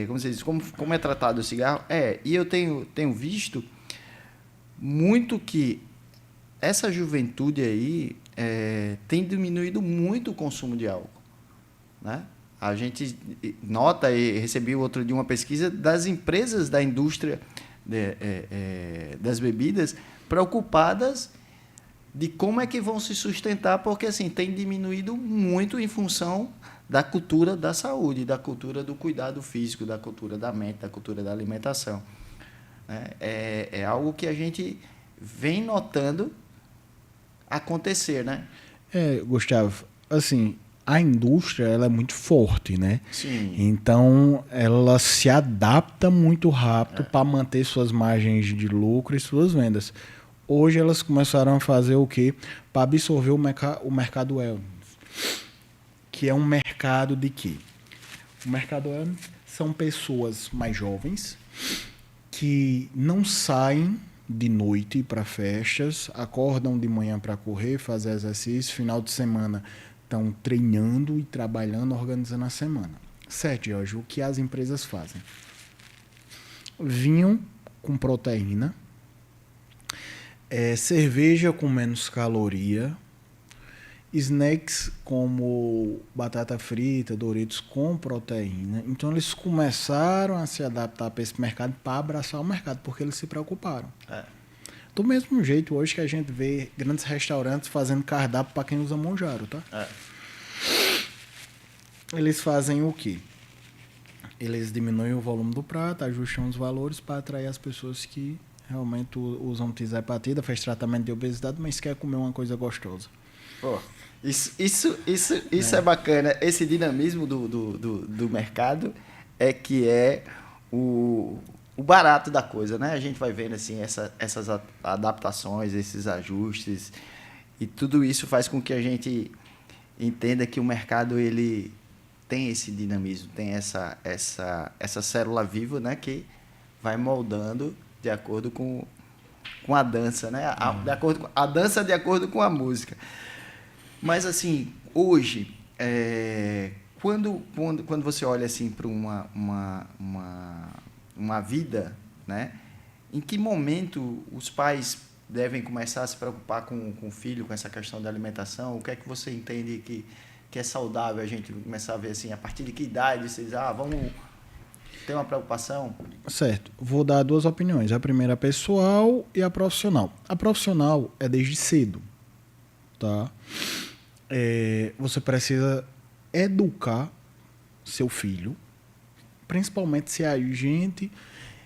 como você diz, como é tratado o cigarro? E eu tenho visto muito que essa juventude aí tem diminuído muito o consumo de álcool, né? A gente nota, e recebi outro dia uma pesquisa das empresas da indústria das bebidas preocupadas de como é que vão se sustentar, porque, assim, tem diminuído muito em função da cultura da saúde, da cultura do cuidado físico, da cultura da mente, da cultura da alimentação. É algo que a gente vem notando acontecer, né? Gustavo, assim, a indústria ela é muito forte, né? Sim. Então, ela se adapta muito rápido para manter suas margens de lucro e suas vendas. Hoje elas começaram a fazer o quê? Para absorver o mercado wellness. Que é um mercado de quê? O mercado wellness são pessoas mais jovens que não saem de noite para festas, acordam de manhã para correr, fazer exercício, final de semana estão treinando e trabalhando, organizando a semana. Certo, Jorge, o que as empresas fazem? Vinho com proteína, cerveja com menos caloria, snacks como batata frita, Doritos com proteína. Então eles começaram a se adaptar para esse mercado, para abraçar o mercado, porque eles se preocuparam. Do mesmo jeito hoje que a gente vê grandes restaurantes fazendo cardápio para quem usa Monjaro, tá? Eles fazem o quê? Eles diminuem o volume do prato, ajustam os valores para atrair as pessoas que realmente usam tisaipatida, faz tratamento de obesidade, mas quer comer uma coisa gostosa. Pô, isso é bacana. Esse dinamismo do mercado é que é o o barato da coisa, né? A gente vai vendo assim essas adaptações, esses ajustes, e tudo isso faz com que a gente entenda que o mercado ele tem esse dinamismo, tem essa célula viva, né? Que vai moldando de acordo com a dança, né? A dança de acordo com a música. Mas assim, hoje, quando você olha assim para uma vida, né? Em que momento os pais devem começar a se preocupar com o filho, com essa questão da alimentação? O que é que você entende que é saudável a gente começar a ver assim? A partir de que idade vocês vamos ter uma preocupação? Certo. Vou dar duas opiniões. A primeira, a pessoal, e a profissional. A profissional é desde cedo, tá? Você precisa educar seu filho, principalmente se a gente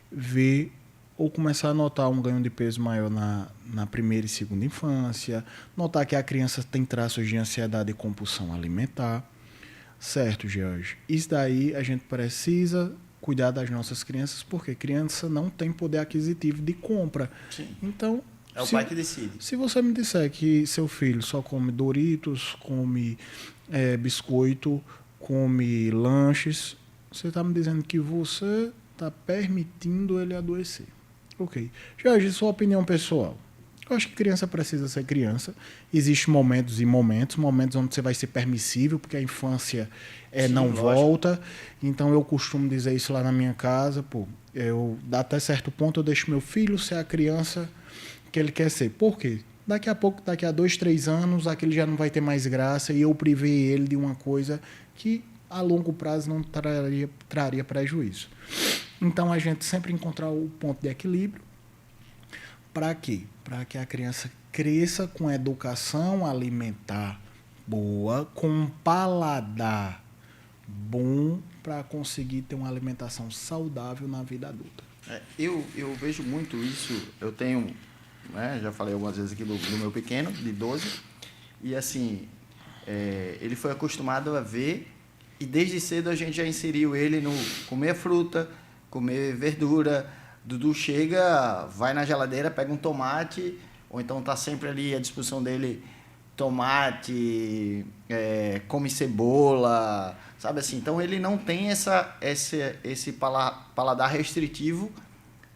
vê ou começar a notar um ganho de peso maior na primeira e segunda infância, notar que a criança tem traços de ansiedade e compulsão alimentar. Certo, George? Isso daí a gente precisa cuidar das nossas crianças, porque criança não tem poder aquisitivo de compra. Sim. Então, é o pai que decide. Se você me disser que seu filho só come Doritos, come biscoito, come lanches, você está me dizendo que você está permitindo ele adoecer. Ok. Jorge, sua opinião pessoal. Eu acho que criança precisa ser criança. Existem momentos e momentos onde você vai ser permissível, porque a infância não lógico. volta. Então eu costumo dizer isso lá na minha casa. Até certo ponto eu deixo meu filho ser a criança que ele quer ser. Por quê? Daqui a pouco, daqui a 2, 3 anos, aquele já não vai ter mais graça e eu privei ele de uma coisa que a longo prazo não traria prejuízo. Então a gente sempre encontrar o ponto de equilíbrio. Para quê? Para que a criança cresça com educação alimentar boa, com um paladar bom, para conseguir ter uma alimentação saudável na vida adulta. Eu vejo muito isso. Eu tenho, né, já falei algumas vezes aqui do meu pequeno, de 12, e assim, ele foi acostumado a ver, e desde cedo a gente já inseriu ele no comer fruta, comer verdura. Dudu chega, vai na geladeira, pega um tomate, ou então tá sempre ali à disposição dele tomate, come cebola, sabe assim? Então ele não tem esse paladar restritivo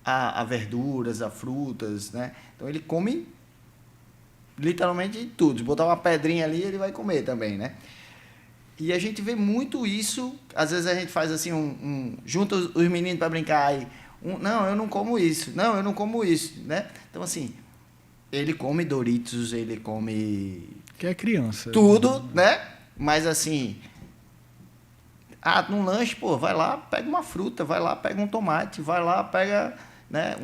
a verduras, a frutas, né? Então ele come literalmente tudo. Se botar uma pedrinha ali, ele vai comer também, né? E a gente vê muito isso. Às vezes a gente faz assim, junta os meninos para brincar e não, eu não como isso. Não, eu não como isso, né? Então, assim, ele come Doritos, ele come... Que é criança. Tudo, né? Mas, assim... num lanche, pô, vai lá, pega uma fruta, vai lá, pega um tomate, vai lá, pega, né,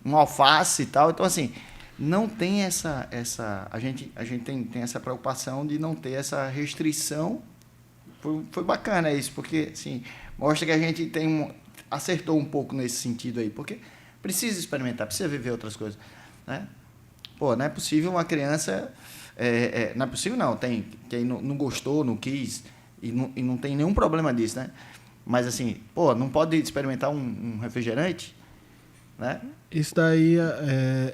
um alface e tal. Então, assim, não tem essa a gente tem essa preocupação de não ter essa restrição. Foi bacana isso, porque, assim... Mostra que a gente acertou um pouco nesse sentido aí, porque precisa experimentar, precisa viver outras coisas, né? Pô, não é possível uma criança... não é possível, não. Tem quem não gostou, não quis, e não tem nenhum problema disso, né? Mas, assim, pô, não pode experimentar um refrigerante, né? Isso daí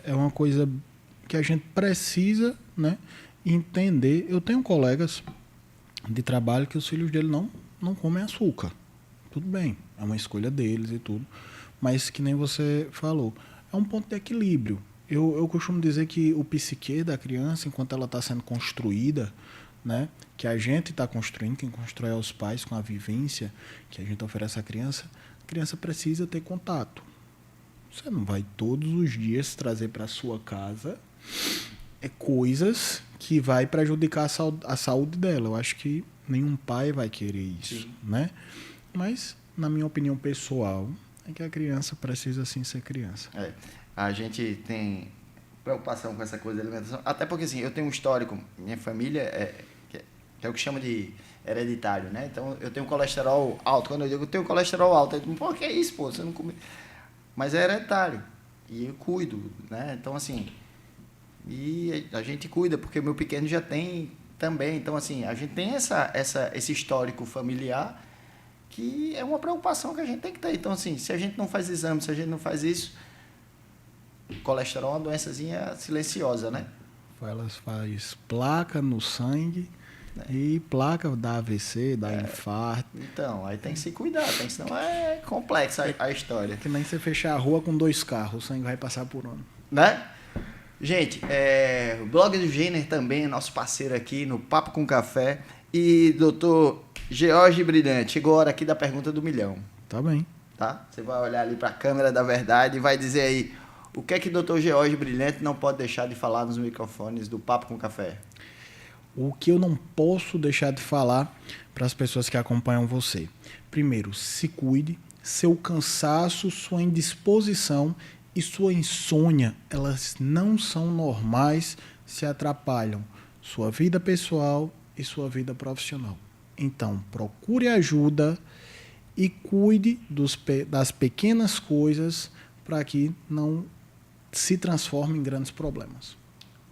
é uma coisa que a gente precisa, né, entender. Eu tenho colegas de trabalho que os filhos dele não comem açúcar. Tudo bem, é uma escolha deles e tudo, mas que nem você falou, é um ponto de equilíbrio. Eu costumo dizer que o psique da criança, enquanto ela está sendo construída, né, que a gente está construindo, quem constrói é os pais com a vivência que a gente oferece à criança, a criança precisa ter contato. Você não vai todos os dias trazer para a sua casa coisas que vai prejudicar a saúde dela. Eu acho que nenhum pai vai querer isso. Sim. Né? Mas, na minha opinião pessoal, é que a criança precisa sim ser criança. A gente tem preocupação com essa coisa da alimentação, até porque assim, eu tenho um histórico, minha família que é o que chama de hereditário, né? Então eu tenho colesterol alto. Quando eu digo eu tenho colesterol alto, eu digo, pô, que é isso, pô? Você não come. Mas é hereditário. E eu cuido, né? Então, assim, e a gente cuida, porque o meu pequeno já tem também. Então, assim, a gente tem esse histórico familiar que é uma preocupação que a gente tem que ter. Então, assim, se a gente não faz exame, se a gente não faz isso, colesterol é uma doençazinha silenciosa, né? Elas faz placa no sangue e placa da AVC, da infarto. Então, aí tem que se cuidar, senão é complexa a história. Que nem você fechar a rua com 2 carros, o sangue vai passar por onde? Né? Gente, o blog do Jenner também é nosso parceiro aqui no Papo com Café. E doutor George Brilhante, chegou a hora aqui da pergunta do milhão. Tá bem. Tá? Você vai olhar ali para a câmera da verdade e vai dizer aí o que é que o doutor George Brilhante não pode deixar de falar nos microfones do Papo com Café. O que eu não posso deixar de falar para as pessoas que acompanham você. Primeiro, se cuide. Seu cansaço, sua indisposição e sua insônia, elas não são normais, se atrapalham sua vida pessoal e sua vida profissional. Então, procure ajuda e cuide das pequenas coisas para que não se transforme em grandes problemas.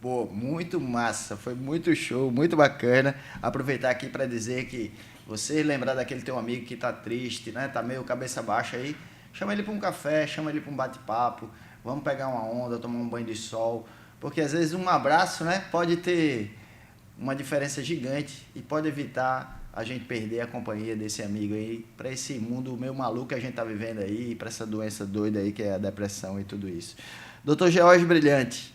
Pô, muito massa, foi muito show, muito bacana. Aproveitar aqui para dizer que você lembrar daquele teu amigo que tá triste, né? Tá meio cabeça baixa aí, chama ele para um café, chama ele para um bate-papo, vamos pegar uma onda, tomar um banho de sol, porque às vezes um abraço, né, pode ter uma diferença gigante e pode evitar a gente perder a companhia desse amigo aí para esse mundo meio maluco que a gente tá vivendo aí, para essa doença doida aí que é a depressão e tudo isso. Dr. George Brilhante,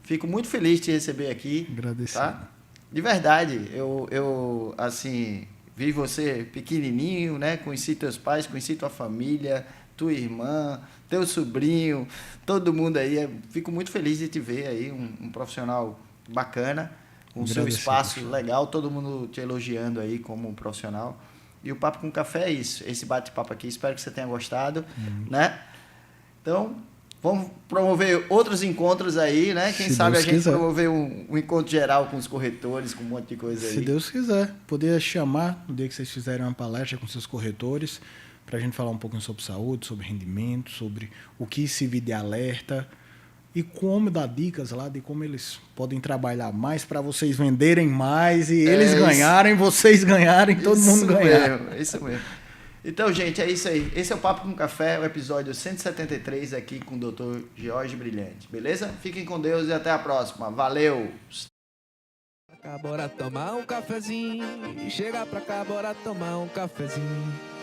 fico muito feliz de te receber aqui. Agradecido. Tá? De verdade, eu assim, vi você pequenininho, né? Conheci teus pais, conheci tua família, tua irmã, teu sobrinho, todo mundo aí. Fico muito feliz de te ver aí, um profissional bacana, com o seu espaço legal, todo mundo te elogiando aí como profissional. E o Papo com Café é isso, esse bate-papo aqui. Espero que você tenha gostado, né? Então, vamos promover outros encontros aí, né? Quem sabe a gente promover um encontro geral com os corretores, com um monte de coisa aí. Se Deus quiser. Poder chamar no dia que vocês fizerem uma palestra com seus corretores, para a gente falar um pouquinho sobre saúde, sobre rendimento, sobre o que servir de alerta e como dar dicas lá de como eles podem trabalhar mais para vocês venderem mais e eles ganharem, vocês ganharem, todo mundo ganhar. Isso mesmo. Então, gente, é isso aí. Esse é o Papo com Café, o episódio 173 aqui com o Dr. George Brilhante. Beleza? Fiquem com Deus e até a próxima. Valeu! Bora tomar um cafezinho. Chega pra cá, bora tomar um cafezinho.